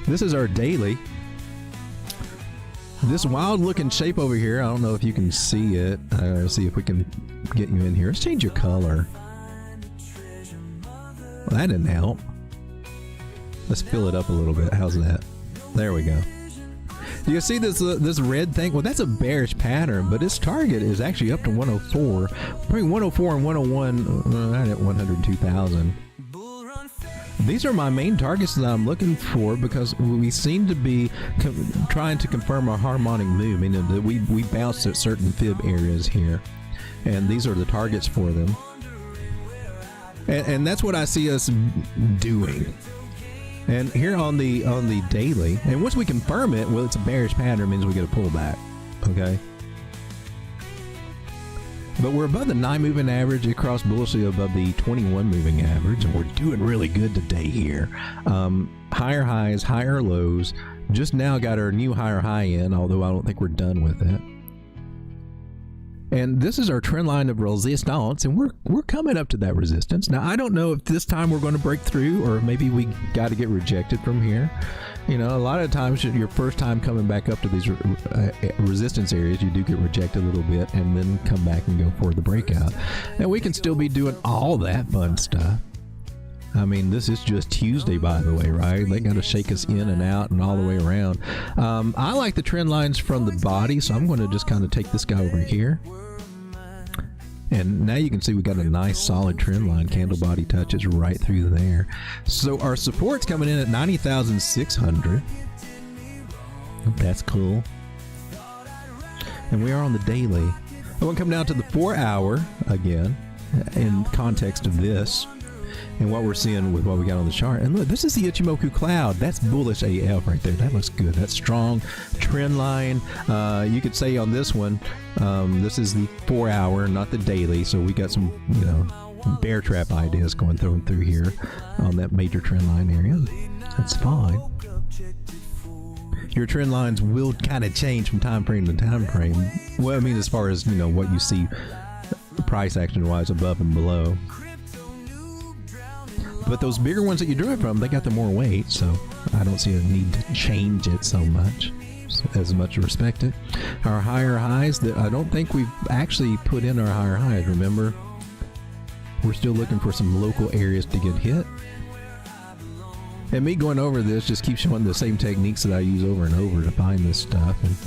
This is our daily. This wild looking shape over here, I don't know if you can see it. See if we can get you in here. Let's change your color. Well, that didn't help. Let's fill it up a little bit. How's that? There we go. Do you see this red thing? Well, that's a bearish pattern, but its target is actually up to 104. Between 104 and 101, right at 102,000. These are my main targets that I'm looking for because we seem to be trying to confirm our harmonic move, meaning that we bounced at certain fib areas here, and these are the targets for them. And that's what I see us doing. And here on the daily, and once we confirm it, well, it's a bearish pattern, means we get a pullback. Okay. But we're above the 9 moving average, across bullishly above the 21 moving average, and we're doing really good today here. higher highs, higher lows. Just now got our new higher high in, although I don't think we're done with it. And this is our trend line of resistance, and we're coming up to that resistance. Now, I don't know if this time we're going to break through, or maybe we got to get rejected from here. You know, a lot of times your first time coming back up to these resistance areas, you do get rejected a little bit and then come back and go for the breakout. And we can still be doing all that fun stuff. I mean, this is just Tuesday, by the way, right? They got to shake us in and out and all the way around. I like the trend lines from the body, so I'm going to just kind of take this guy over here. And now you can see we got a nice solid trend line. Candle body touches right through there. So our support's coming in at 90,600. That's cool. And we are on the daily. I want to come down to the 4 hour again in context of this and what we're seeing with what we got on the chart. And look, this is the Ichimoku cloud. That's bullish AF right there. That looks good. That's strong trend line. You could say on this one, this is the 4 hour, not the daily. So we got some, you know, bear trap ideas going through here on that major trend line area. That's fine. Your trend lines will kind of change from time frame to time frame. Well, I mean, as far as, you know, what you see price action wise above and below. But those bigger ones that you drew it from, they got the more weight, so I don't see a need to change it so much, as much to respect it. Our higher highs, that I don't think we've actually put in our higher highs. Remember, we're still looking for some local areas to get hit. And me going over this just keeps showing the same techniques that I use over and over to find this stuff. And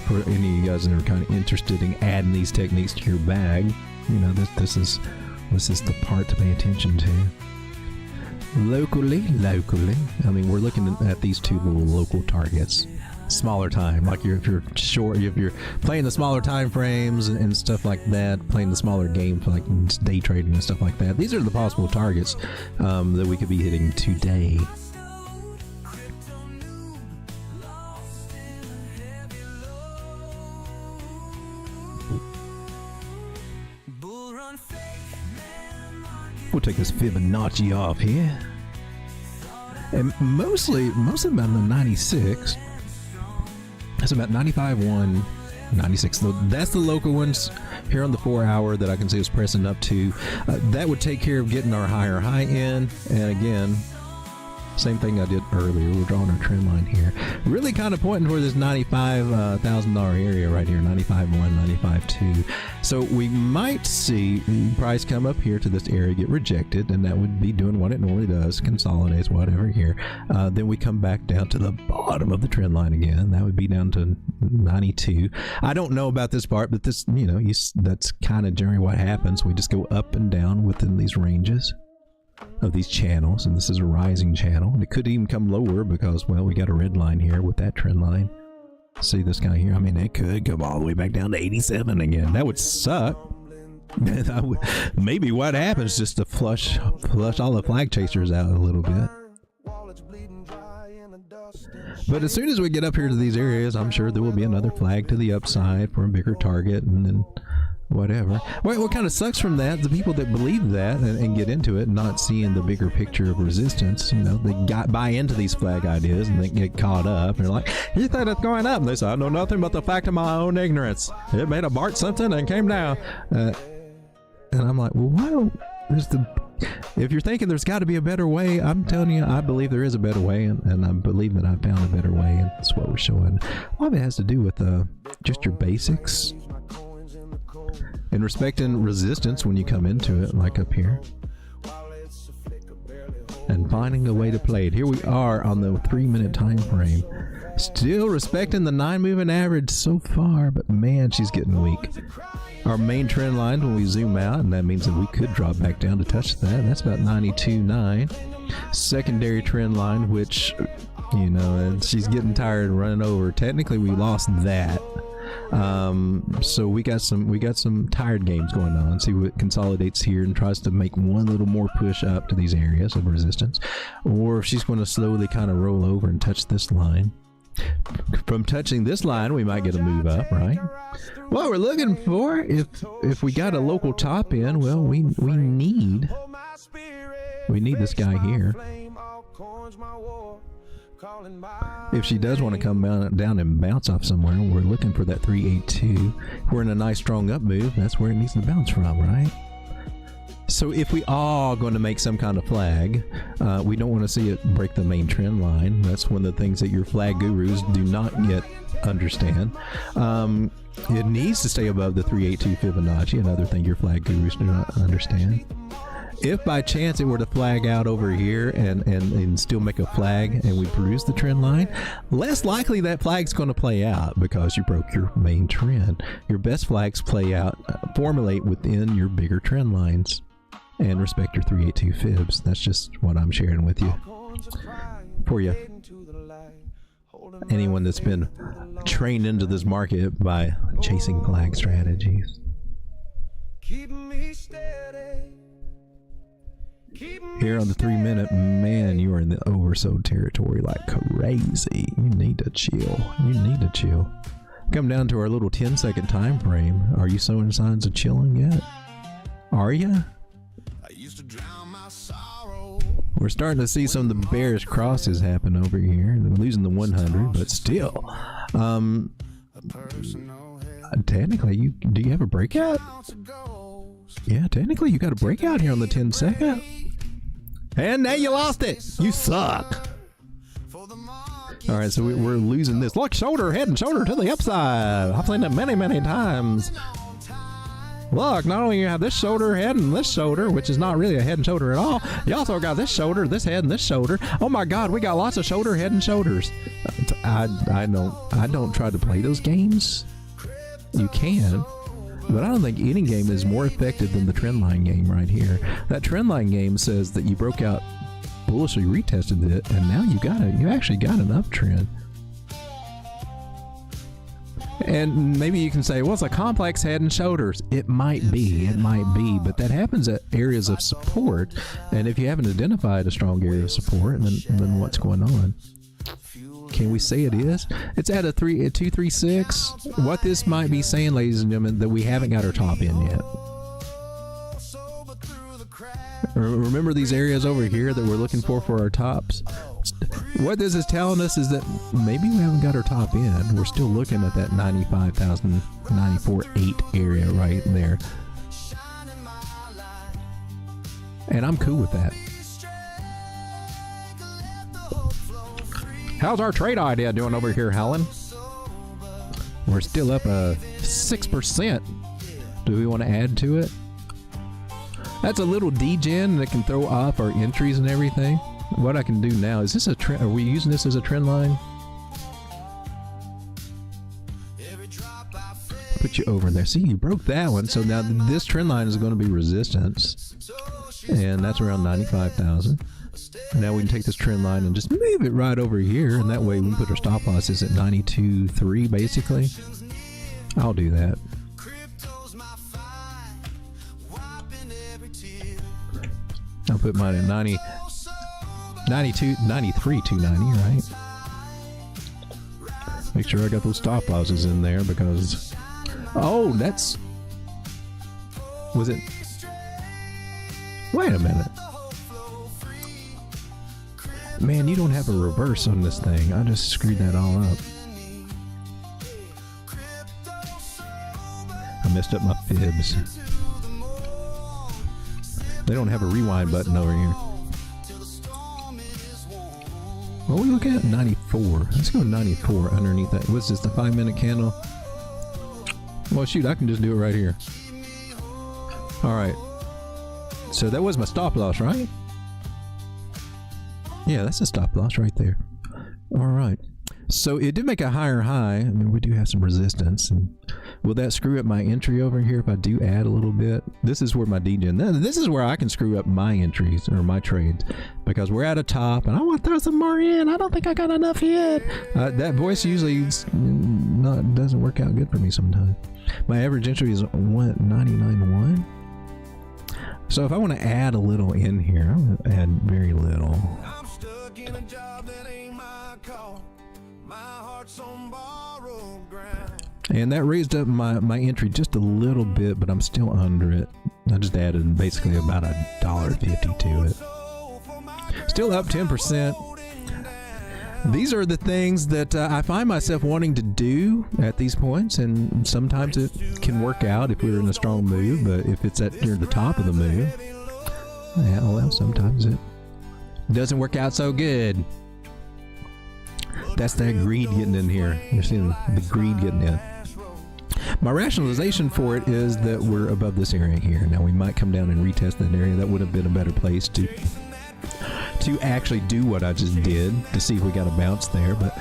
for any of you guys that are kind of interested in adding these techniques to your bag, you know, this is the part to pay attention to. Locally, I mean, we're looking at these two little local targets. Smaller time, like if you're short, if you're playing the smaller time frames and stuff like that, playing the smaller games like day trading and stuff like that. These are the possible targets that we could be hitting today. We'll take this Fibonacci off here. And mostly about the 96. That's about 95.1, 96. That's the local ones here on the 4 hour that I can see us pressing up to. That would take care of getting our higher high in. And again, same thing I did earlier. We're drawing our trend line here. Really kind of pointing toward this $95,000 area right here, 95.1, 95.2. So we might see price come up here to this area, get rejected, and that would be doing what it normally does, consolidates, whatever here. Then we come back down to the bottom of the trend line again. That would be down to 92. I don't know about this part, but this, you know, that's kind of generally what happens. We just go up and down within these ranges of these channels, and this is a rising channel, and it could even come lower because, well, we got a red line here with that trend line. See this guy here? I mean, it could come all the way back down to 87 again. That would suck. Maybe what happens just to flush all the flag chasers out a little bit. But as soon as we get up here to these areas, I'm sure there will be another flag to the upside for a bigger target, and then whatever. What kind of sucks from that, the people that believe that and get into it, not seeing the bigger picture of resistance, you know, they buy into these flag ideas and they get caught up and they're like, you think it's going up? And they say, I know nothing but the fact of my own ignorance. It made a Bart something and came down. And I'm like, well, why don't if you're thinking there's got to be a better way, I'm telling you, I believe there is a better way, and I believe that I found a better way, and that's what we're showing. A lot of it has to do with just your basics and respecting resistance when you come into it, like up here, and finding a way to play it. Here we are on the 3-minute time frame, still respecting the 9 moving average so far, but man, she's getting weak. Our main trend line, when we zoom out, and that means that we could drop back down to touch that, that's about 92.9. Secondary trend line, which, you know, and she's getting tired of running over. Technically we lost that. So we got some tired games going on. See what consolidates here and tries to make one little more push up to these areas of resistance, or if she's going to slowly kind of roll over and touch this line. From touching this line, we might get a move up, right? What we're looking for, if we got a local top in, well, we need this guy here. If she does want to come down and bounce off somewhere, we're looking for that 382. We're in a nice strong up move. That's where it needs to bounce from, right? So if we are going to make some kind of flag, we don't want to see it break the main trend line. That's one of the things that your flag gurus do not yet understand. It needs to stay above the 382 Fibonacci, another thing your flag gurus do not understand. If by chance it were to flag out over here and still make a flag and we produce the trend line, less likely that flag's going to play out because you broke your main trend. Your best flags play out, formulate within your bigger trend lines and respect your 382 fibs. That's just what I'm sharing with you. For you, anyone that's been trained into this market by chasing flag strategies. Here on the 3 minute, man, you are in the oversold territory like crazy. You need to chill. You need to chill. Come down to our little 10-second time frame. Are you showing signs of chilling yet? Are you? We're starting to see some of the bearish crosses happen over here. They're losing the 100, but still. Technically, do you have a breakout? Yeah, technically you got a breakout here on the 10-second. And now you lost it. You suck. All right, so we're losing this. Look, shoulder, head and shoulder to the upside. I've seen that many, many times. Look, not only you have this shoulder, head, and this shoulder, which is not really a head and shoulder at all, you also got this shoulder, this head, and this shoulder. Oh my God, we got lots of shoulder, head, and shoulders. I don't try to play those games. You can. But I don't think any game is more effective than the trendline game right here. That trendline game says that you broke out bullishly, retested it, and now you actually got an uptrend. And maybe you can say, well, it's a complex head and shoulders. It might be, but that happens at areas of support. And if you haven't identified a strong area of support, then what's going on? Can we say it is? It's at a 236. What this might be saying, ladies and gentlemen, that we haven't got our top in yet. Remember these areas over here that we're looking for our tops? What this is telling us is that maybe we haven't got our top in. We're still looking at that 95,000, 94.8 area right there. And I'm cool with that. How's our trade idea doing over here, Helen? We're still up 6%. Do we want to add to it? That's a little degen that can throw off our entries and everything. What I can do now, is this a trend? Are we using this as a trend line? Put you over there. See, you broke that one. So now this trend line is going to be resistance. And that's around 95,000. Now we can take this trend line and just move it right over here, and that way we can put our stop losses at 92.3 basically. I'll do that. I'll put mine at 93.290, right? Make sure I got those stop losses in there because, oh, that's, was it? Wait a minute. Man, you don't have a reverse on this thing. I just screwed that all up. I messed up my fibs. They don't have a rewind button over here. What are we looking at? 94. Let's go 94 underneath that. What's this, the 5-minute candle? Well, shoot, I can just do it right here. All right. So that was my stop loss, right? Yeah, that's a stop loss right there. All right. So it did make a higher high. I mean, we do have some resistance. And will that screw up my entry over here if I do add a little bit? This is where my degen. This is where I can screw up my entries or my trades because we're at a top and I want to throw some more in. I don't think I got enough yet. That voice usually doesn't work out good for me sometimes. My average entry is 199.1. So if I want to add a little in here, I'm going to add very little. I'm stuck in a job that ain't my call. My heart's on borrowed ground. And that raised up my entry just a little bit, but I'm still under it. I just added basically about $1.50 to it. Still up 10%. These are the things that I find myself wanting to do at these points, and sometimes it can work out if we're in a strong move, but if it's near the top of the move, yeah, well, sometimes it doesn't work out so good. That's that greed getting in here. You're seeing the greed getting in. My rationalization for it is that we're above this area here. Now we might come down and retest that area. That would have been a better place to actually do what I just did, to see if we got a bounce there. But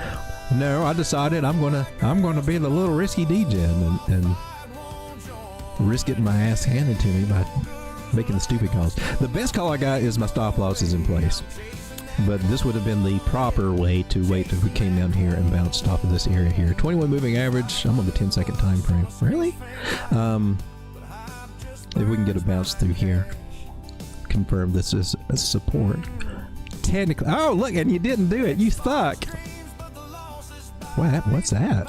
no, I decided I'm gonna be the little risky degen and risk getting my ass handed to me by making the stupid calls. The best call I got is my stop loss is in place. But this would have been the proper way to wait if we came down here and bounced off of this area here. 21 moving average. I'm on the 10-second time frame. Really? If we can get a bounce through here, confirm this is a support. Technically, oh look, and you didn't do it. You suck. What? What's that?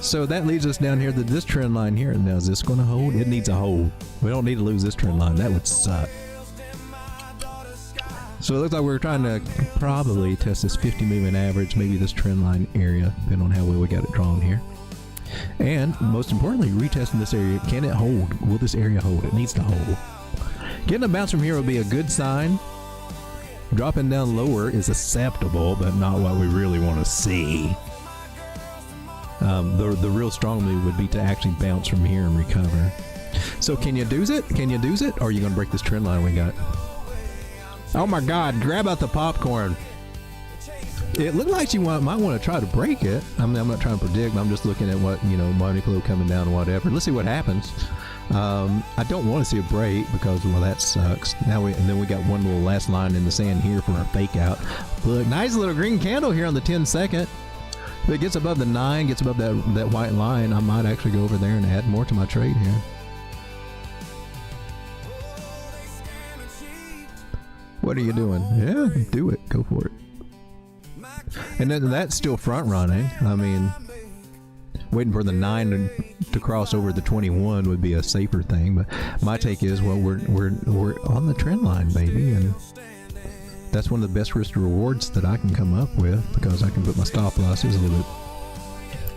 So that leads us down here to this trend line here. Now is this going to hold? It needs a hold. We don't need to lose this trend line. That would suck. So it looks like we're trying to probably test this 50 moving average, maybe this trend line area, depending on how well we got it drawn here. And most importantly, retesting this area. Can it hold? Will this area hold? It needs to hold. Getting a bounce from here would be a good sign. Dropping down lower is acceptable, but not what we really want to see. The real strong move would be to actually bounce from here and recover. So can you do it? Can you do it? Or are you going to break this trend line we got? Oh my God, grab out the popcorn. It looked like you might want to try to break it. I'm not trying to predict, but I'm just looking at what, money flow coming down and whatever. Let's see what happens. I don't want to see a break because, well, that sucks. And then we got one little last line in the sand here for our fake out. Look, nice little green candle here on the 10-second. If it gets above the 9, gets above that white line, I might actually go over there and add more to my trade here. What are you doing? Yeah, do it. Go for it. And then that's still front running. I mean, waiting for the 9 to cross over the 21 would be a safer thing. But my take is, well, we're on the trend line, baby, and that's one of the best risk rewards that I can come up with because I can put my stop losses a little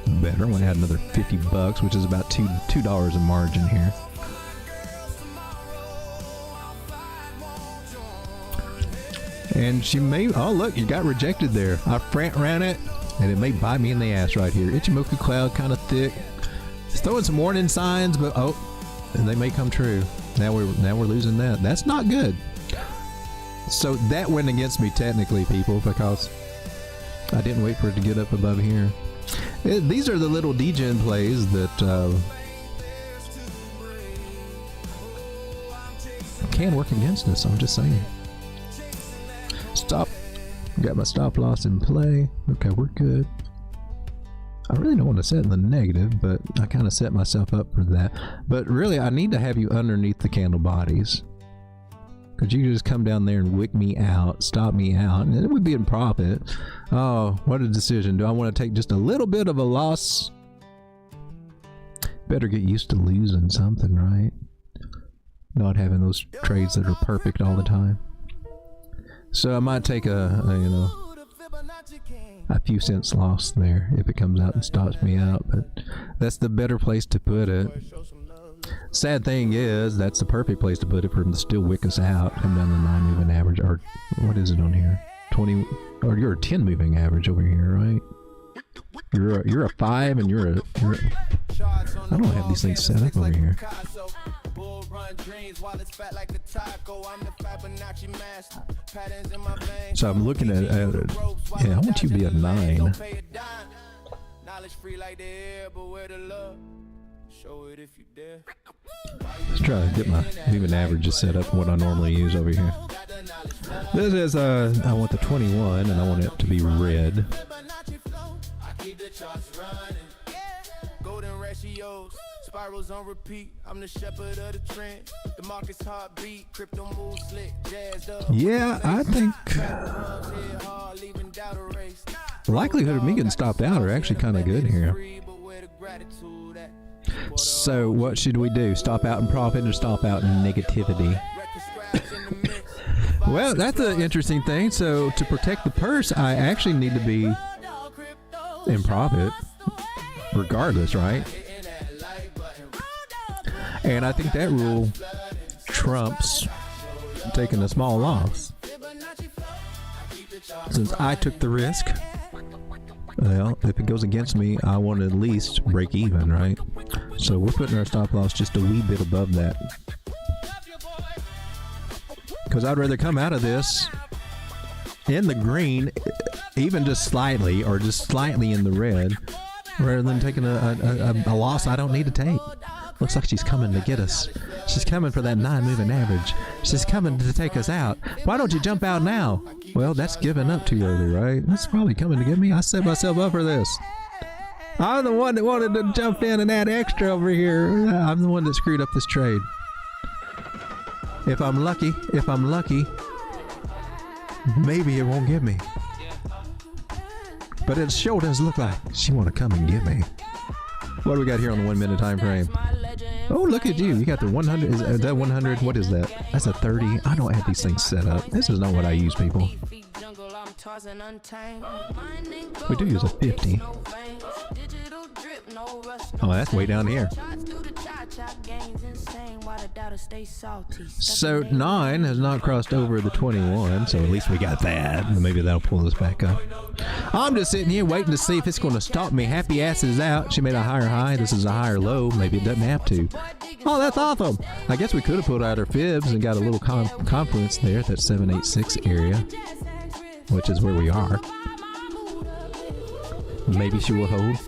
bit better. I'm going to add another $50, which is about $2 in margin here. And she may, oh look, you got rejected there. I front ran it, and it may bite me in the ass right here. Ichimoku cloud, kind of thick. It's throwing some warning signs, but and they may come true. Now we're losing that. That's not good. So that went against me technically, people, because I didn't wait for it to get up above here. These are the little degen plays that can work against us. I'm just saying. Stop. Got my stop loss in play. Okay, we're good. I really don't want to set in the negative, but I kind of set myself up for that. But really, I need to have you underneath the candle bodies. Because you can just come down there and wick me out, stop me out, and it would be in profit. Oh, what a decision. Do I want to take just a little bit of a loss? Better get used to losing something, right? Not having those trades that are perfect all the time. So I might take a few cents loss there if it comes out and stops me out, but that's the better place to put it. Sad thing is, that's the perfect place to put it for them to still wick us out, come down the 9 moving average, or what is it on here? 20, or you're a 10 moving average over here, right? You're a 5 and you're a I don't have these things set up over here. So I'm looking at yeah, I want you to be a 9. Let's try to get my moving averages set up what I normally use over here. This is I want the 21 and I want it to be red. Golden ratios, spirals on repeat. I'm the shepherd of the trend. The market's heartbeat, crypto moves slick, jazzed up. Yeah, I think the likelihood of me getting stopped out are actually kind of good here. So what should we do? Stop out in profit or stop out in negativity? Well, that's an interesting thing. So to protect the purse, I actually need to be in profit, regardless, right? And I think that rule trumps taking a small loss. Since I took the risk, well, if it goes against me, I want to at least break even, right? So we're putting our stop loss just a wee bit above that. Because I'd rather come out of this in the green, even just slightly, or just slightly in the red, rather than taking a loss I don't need to take. Looks like she's coming to get us. She's coming for that 9 moving average. She's coming to take us out. Why don't you jump out now? Well, that's giving up too early, right? That's probably coming to get me. I set myself up for this. I'm the one that wanted to jump in and add extra over here. I'm the one that screwed up this trade. If I'm lucky, maybe it won't get me. But it sure does look like she want to come and get me. What do we got here on the 1 minute time frame? Oh, look at you. You got the 100. Is that 100? What is that? That's a 30. I don't have these things set up. This is not what I use, people. We do use a 50. Oh, that's way down here. So 9 has not crossed over the 21, so at least we got that. Maybe that'll pull us back up. I'm just sitting here waiting to see if it's going to stop me. Happy ass is out. She made a higher high. This is a higher low. Maybe it doesn't have to. Oh, that's awesome. I guess we could have pulled out our fibs and got a little confluence there at that 786 area, which is where we are. Maybe she will hold.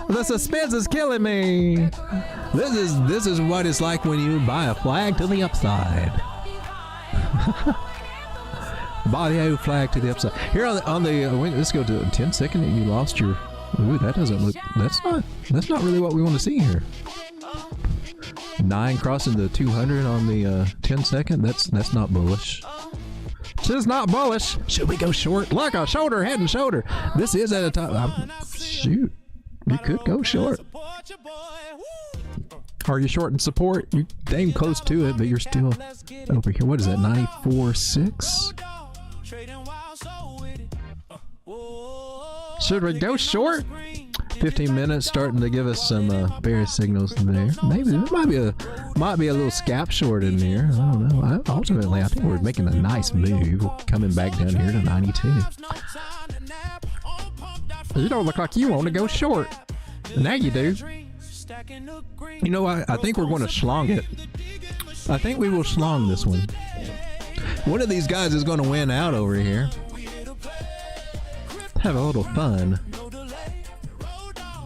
The suspense is killing me. This is what it's like when you buy a flag to the upside. Buy the old flag to the upside. Here on the let's go to 10 second. You lost your. Ooh, that doesn't look. That's not really what we want to see here. 9 crossing the 200 on the 10 second. That's not bullish. It's not bullish. Should we go short? Look, a shoulder, head and shoulder. This is at a top. Shoot. You could go short. Are you short in support? You're dang close to it, but you're still over here. What is that, 94.6? Should we go short? 15 minutes, starting to give us some bearish signals there. Maybe there might be a little scalp short in there. I don't know. Ultimately, I think we're making a nice move, coming back down here to 92. You don't look like you want to go short. Now you do. You know, I think we're going to schlong it. I think we will schlong this one. One of these guys is going to win out over here. Have a little fun.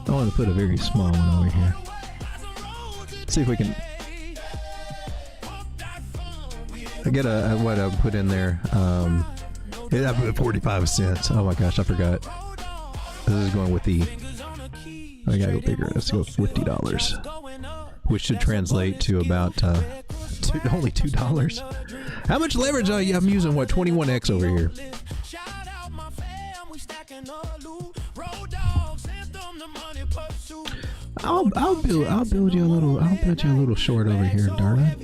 I want to put a very small one over here. See if we can. I get what I put in there. I put 45 cents. Oh my gosh, I forgot. This is going with the. I gotta go bigger. Let's go $50, which should translate to about only $2. How much leverage are you? I'm using what 21x over here. I'll build you a little short over here, darn it.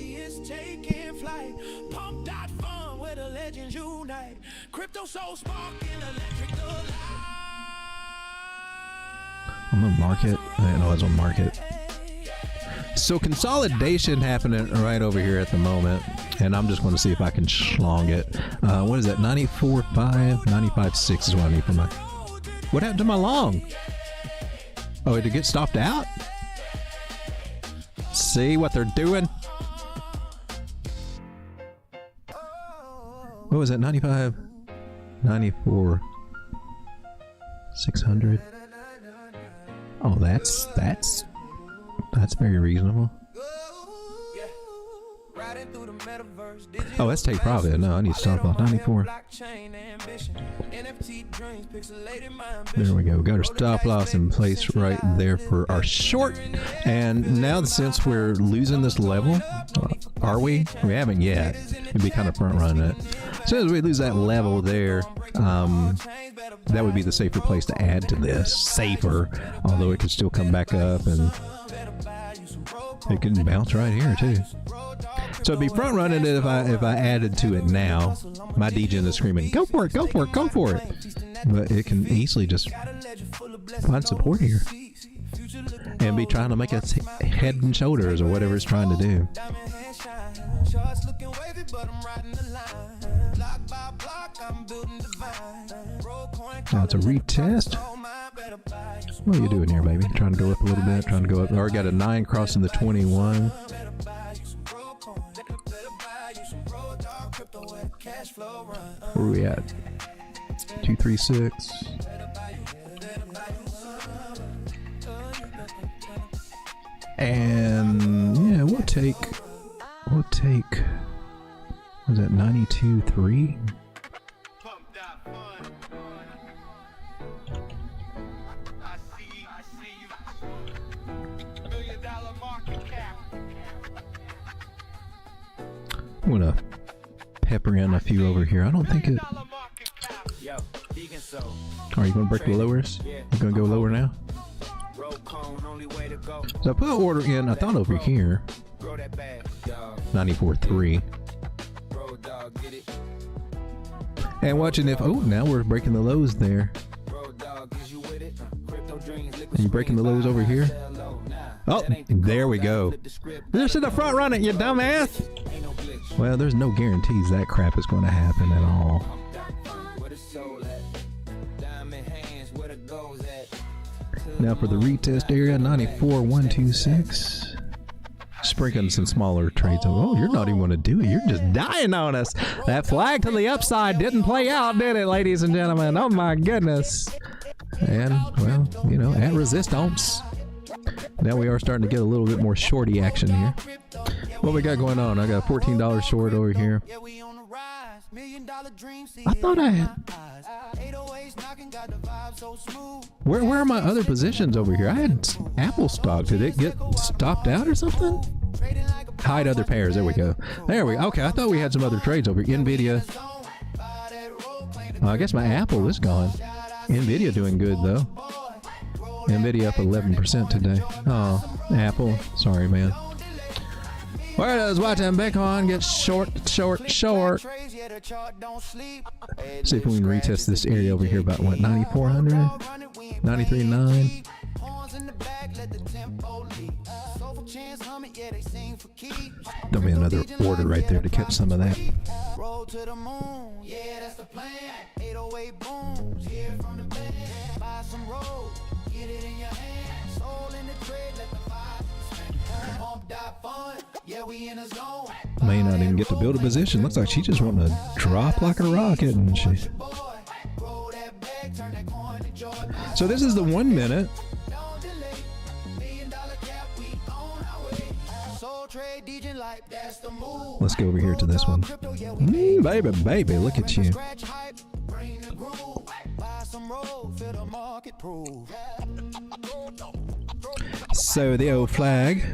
I'm gonna mark it. I know it's on market. So consolidation happening right over here at the moment, and I'm just going to see if I can schlong it. What is that? 94.5, 95.6 is what I need for my. What happened to my long? Oh, did it get stopped out? See what they're doing? What was that? 95, 94, 600. Oh, that's very reasonable. Oh, let's take profit. No, I need to talk about 94. There we go. Got our stop loss in place right there for our short. And now, since we're losing this level, are we? We haven't yet. We'd be kind of front running it. As soon as we lose that level there, that would be the safer place to add to this. Safer, although it could still come back up and it can bounce right here too. So it'd be front running it if I added to it now. My Degen is screaming, go for it, go for it, go for it. But it can easily just find support here and be trying to make us head and shoulders or whatever it's trying to do. Now it's a retest. What are you doing here, baby? Trying to go up a little bit, trying to go up. Already got a 9 crossing the 21. Where are we at? 236. And yeah, we'll take was that 92.3? Pump.fun. I see you. $1 million market cap. I'm gonna pepper in a few over here. I don't think it. Yo, Degens, so Are you gonna break the lowers? You gonna go lower now? road cone, only way to go. So I put an order in. I thought over here, Grow that bag, dog. 94.3. Road Dawg, get it. And watching if now we're breaking the lows there. Road Dawg, is you with it? Crypto dreams, liquid And you breaking the lows over here? Oh, there we go. This is the front run it, you dumbass. Ain't no glitch. Well, there's no guarantees that crap is going to happen at all. Where the soul at? Diamond hands, where the goals at? Now for the retest area, 94.126. Sprinkling some smaller trades. Oh, you're not even going to do it. You're just dying on us. That flag to the upside didn't play out, did it, ladies and gentlemen? Oh my goodness. And, well, you know, at resistance. Now we are starting to get a little bit more shorty action here. What we got going on? I got a $14 short over here. I thought I had... Where are my other positions over here? I had Apple stock. Did it get stopped out or something? Hide other pairs. There we go. There we go. Okay, I thought we had some other trades over here. NVIDIA. I guess my Apple is gone. NVIDIA doing good though. NVIDIA up 11% today. Oh, Apple. Sorry, man. Where does watching Bitcoin get short? See if we can retest this area over here about what, 9,400? 93.9. There'll be another order right there to catch some of that. Roll to the moon, yeah, that's the plan. 808 booms, here from the band. Buy some road, get it in your hand. Soul in the trade, let the vibe pump.fun, yeah, we in a zone. May not even get to build a position. Looks like she just wanting to drop like a rocket, isn't she? So this is the 1 minute. Let's go over here to this one. Baby, look at you. So the old flag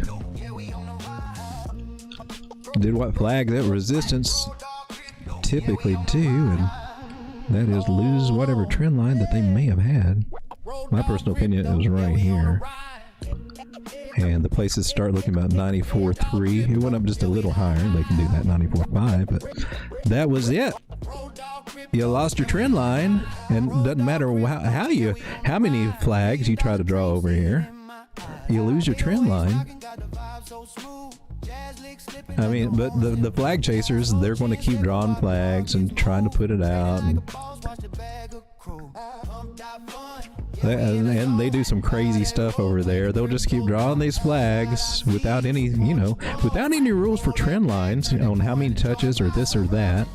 did what flags at resistance typically do, and that is lose whatever trend line that they may have had. My personal opinion, it was right here. And the places start looking about 94.3. It went up just a little higher. They can do that 94.5, but that was it. You lost your trend line, and it doesn't matter how many flags you try to draw over here. You lose your trend line. I mean, but the flag chasers, they're going to keep drawing flags and trying to put it out. And they do some crazy stuff over there. They'll just keep drawing these flags without any, without any rules for trend lines on how many touches or this or that.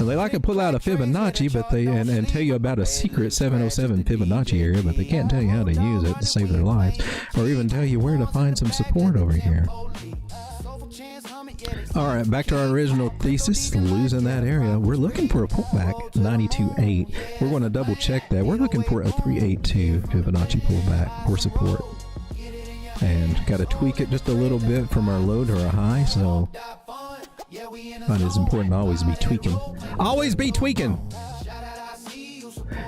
And they like to pull out a Fibonacci, but and tell you about a secret 707 Fibonacci area, but they can't tell you how to use it to save their lives, or even tell you where to find some support over here. All right, back to our original thesis, losing that area. We're looking for a pullback, 92.8. We're going to double check that. We're looking for a 382 Fibonacci pullback for support. And got to tweak it just a little bit from our low to our high, so but it's important to always be tweaking. Always be tweaking!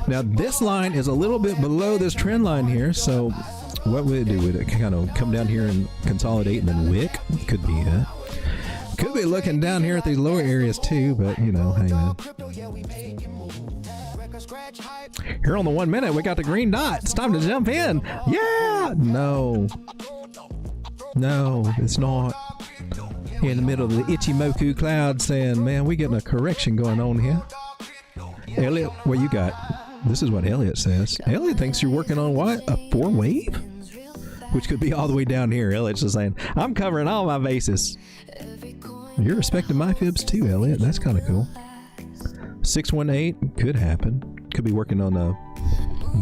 Now this line is a little bit below this trend line here, so What would it do? Would it kind of come down here and consolidate and then wick? Could be it. Could be looking down here at these lower areas too, but you know, hey man. Here on the 1 minute, we got the green dot. It's time to jump in. Yeah! No, it's not. In the middle of the Ichimoku cloud saying, man, we getting a correction going on here. Elliot, what you got? This is what Elliot says. Elliot thinks you're working on what? A 4-wave? Which could be all the way down here. Elliot's just saying, I'm covering all my bases. You're respecting my fibs too, Elliot. That's kind of cool. 618 could happen. Could be working on a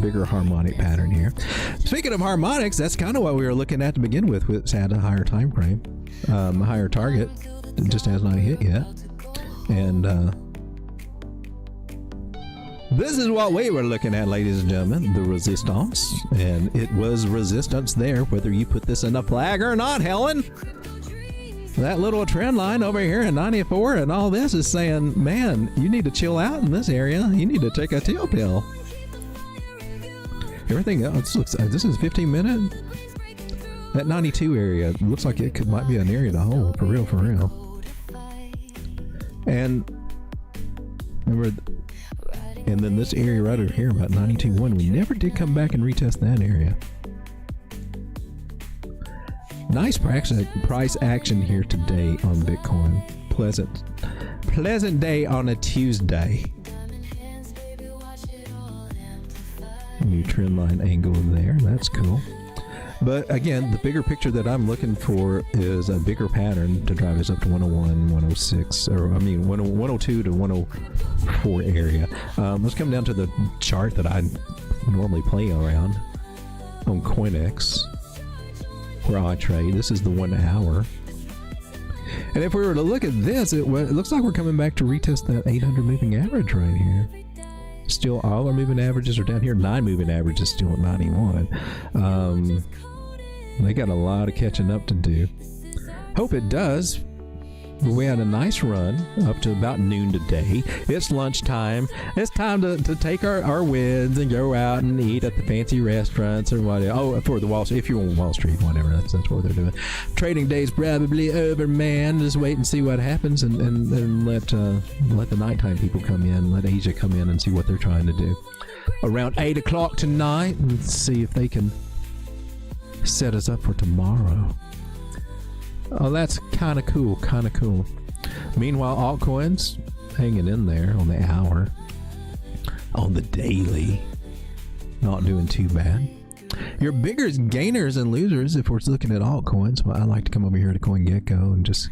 bigger harmonic pattern here. Speaking of harmonics, that's kind of what we were looking at to begin with. It's had a higher time frame, a higher target. It just has not hit yet. And this is what we were looking at, ladies and gentlemen, the resistance. And it was resistance there, whether you put this in a flag or not, Helen. That little trend line over here in 94 and all this is saying, man, you need to chill out in this area. You need to take a chill pill. Everything else looks, this is 15 minute. That 92 area looks like it might be an area to hold, for real. And remember, and then this area right over here, about 92.1, we never did come back and retest that area. Nice price action here today on Bitcoin. Pleasant day on a Tuesday. New trend line angle there. That's cool. But again, the bigger picture that I'm looking for is a bigger pattern to drive us up to 101, 106, or I mean 102 to 104 area. Let's come down to the chart that I normally play around on CoinEx, where I trade. This is the 1 hour. And if we were to look at this, it looks like we're coming back to retest that 800 moving average right here. Still, all our moving averages are down here. 9 moving averages still at 91. They got a lot of catching up to do. Hope it does. We had a nice run up to about noon today. It's lunchtime. It's time to take our wins and go out and eat at the fancy restaurants or whatever. Oh, for the Wall Street, if you're on Wall Street, whatever. That's what they're doing. Trading day's probably over, man. Just wait and see what happens and let the nighttime people come in. Let Asia come in and see what they're trying to do. Around 8 o'clock tonight and see if they can set us up for tomorrow. Oh, that's kind of cool. Meanwhile, altcoins hanging in there on the hour. On the daily, not doing too bad. Your bigger gainers and losers, if we're looking at altcoins, well, I like to come over here to CoinGecko and just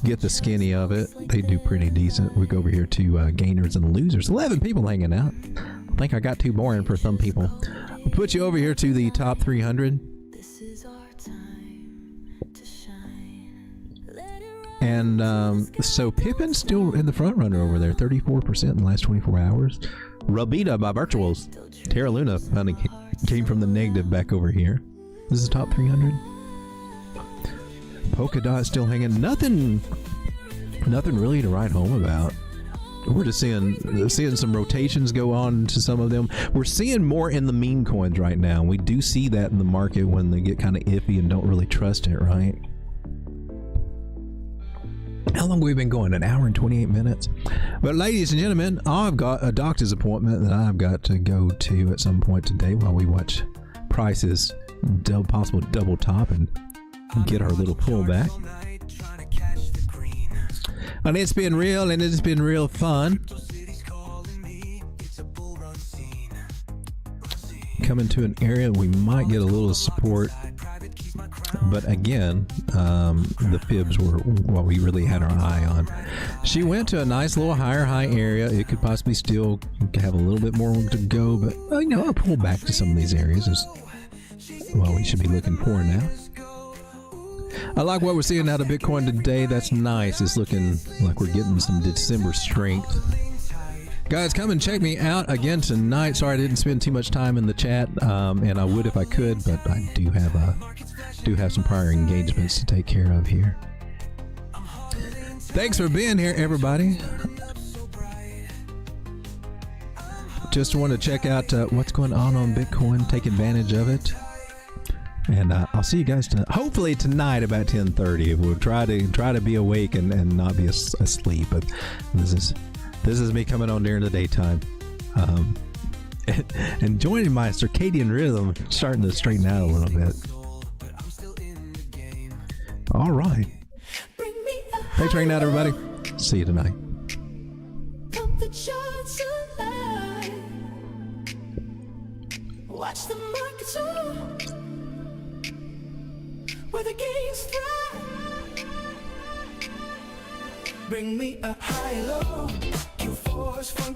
get the skinny of it. They do pretty decent. We go over here to gainers and losers. 11 people hanging out. I think I got too boring for some people. We'll put you over here to the top 300. And so Pippin's still in the front runner over there, 34% in the last 24 hours. Rabita by Virtuals. Terra Luna finally came from the negative back over here. This is the top 300. Polkadot still hanging. Nothing really to write home about. We're just seeing some rotations go on to some of them. We're seeing more in the meme coins right now. We do see that in the market when they get kind of iffy and don't really trust it, right? How long have we been going? An hour and 28 minutes. But ladies and gentlemen, I've got a doctor's appointment that I've got to go to at some point today while we watch prices possible double top and get our little pullback. And it's been real, and it's been real fun. Coming to an area we might get a little support. But again, the fibs were what we really had our eye on. She went to a nice little higher high area. It could possibly still have a little bit more to go, but I'll pull back to some of these areas is what we should be looking for now. I like what we're seeing out of Bitcoin today. That's nice. It's looking like we're getting some December strength. Guys, come and check me out again tonight. Sorry I didn't spend too much time in the chat, and I would if I could, but I do have some prior engagements to take care of here. Thanks for being here, everybody. Just want to check out what's going on Bitcoin, take advantage of it. And I'll see you guys hopefully tonight about 10:30. We'll try to be awake and not be asleep. But this is me coming on during the daytime, and joining my circadian rhythm, starting to straighten out a little bit. All right. Thanks for hanging out, everybody. See you tonight. Watch the market soar, where the gains thrive. Bring me a high low, Q4's funky.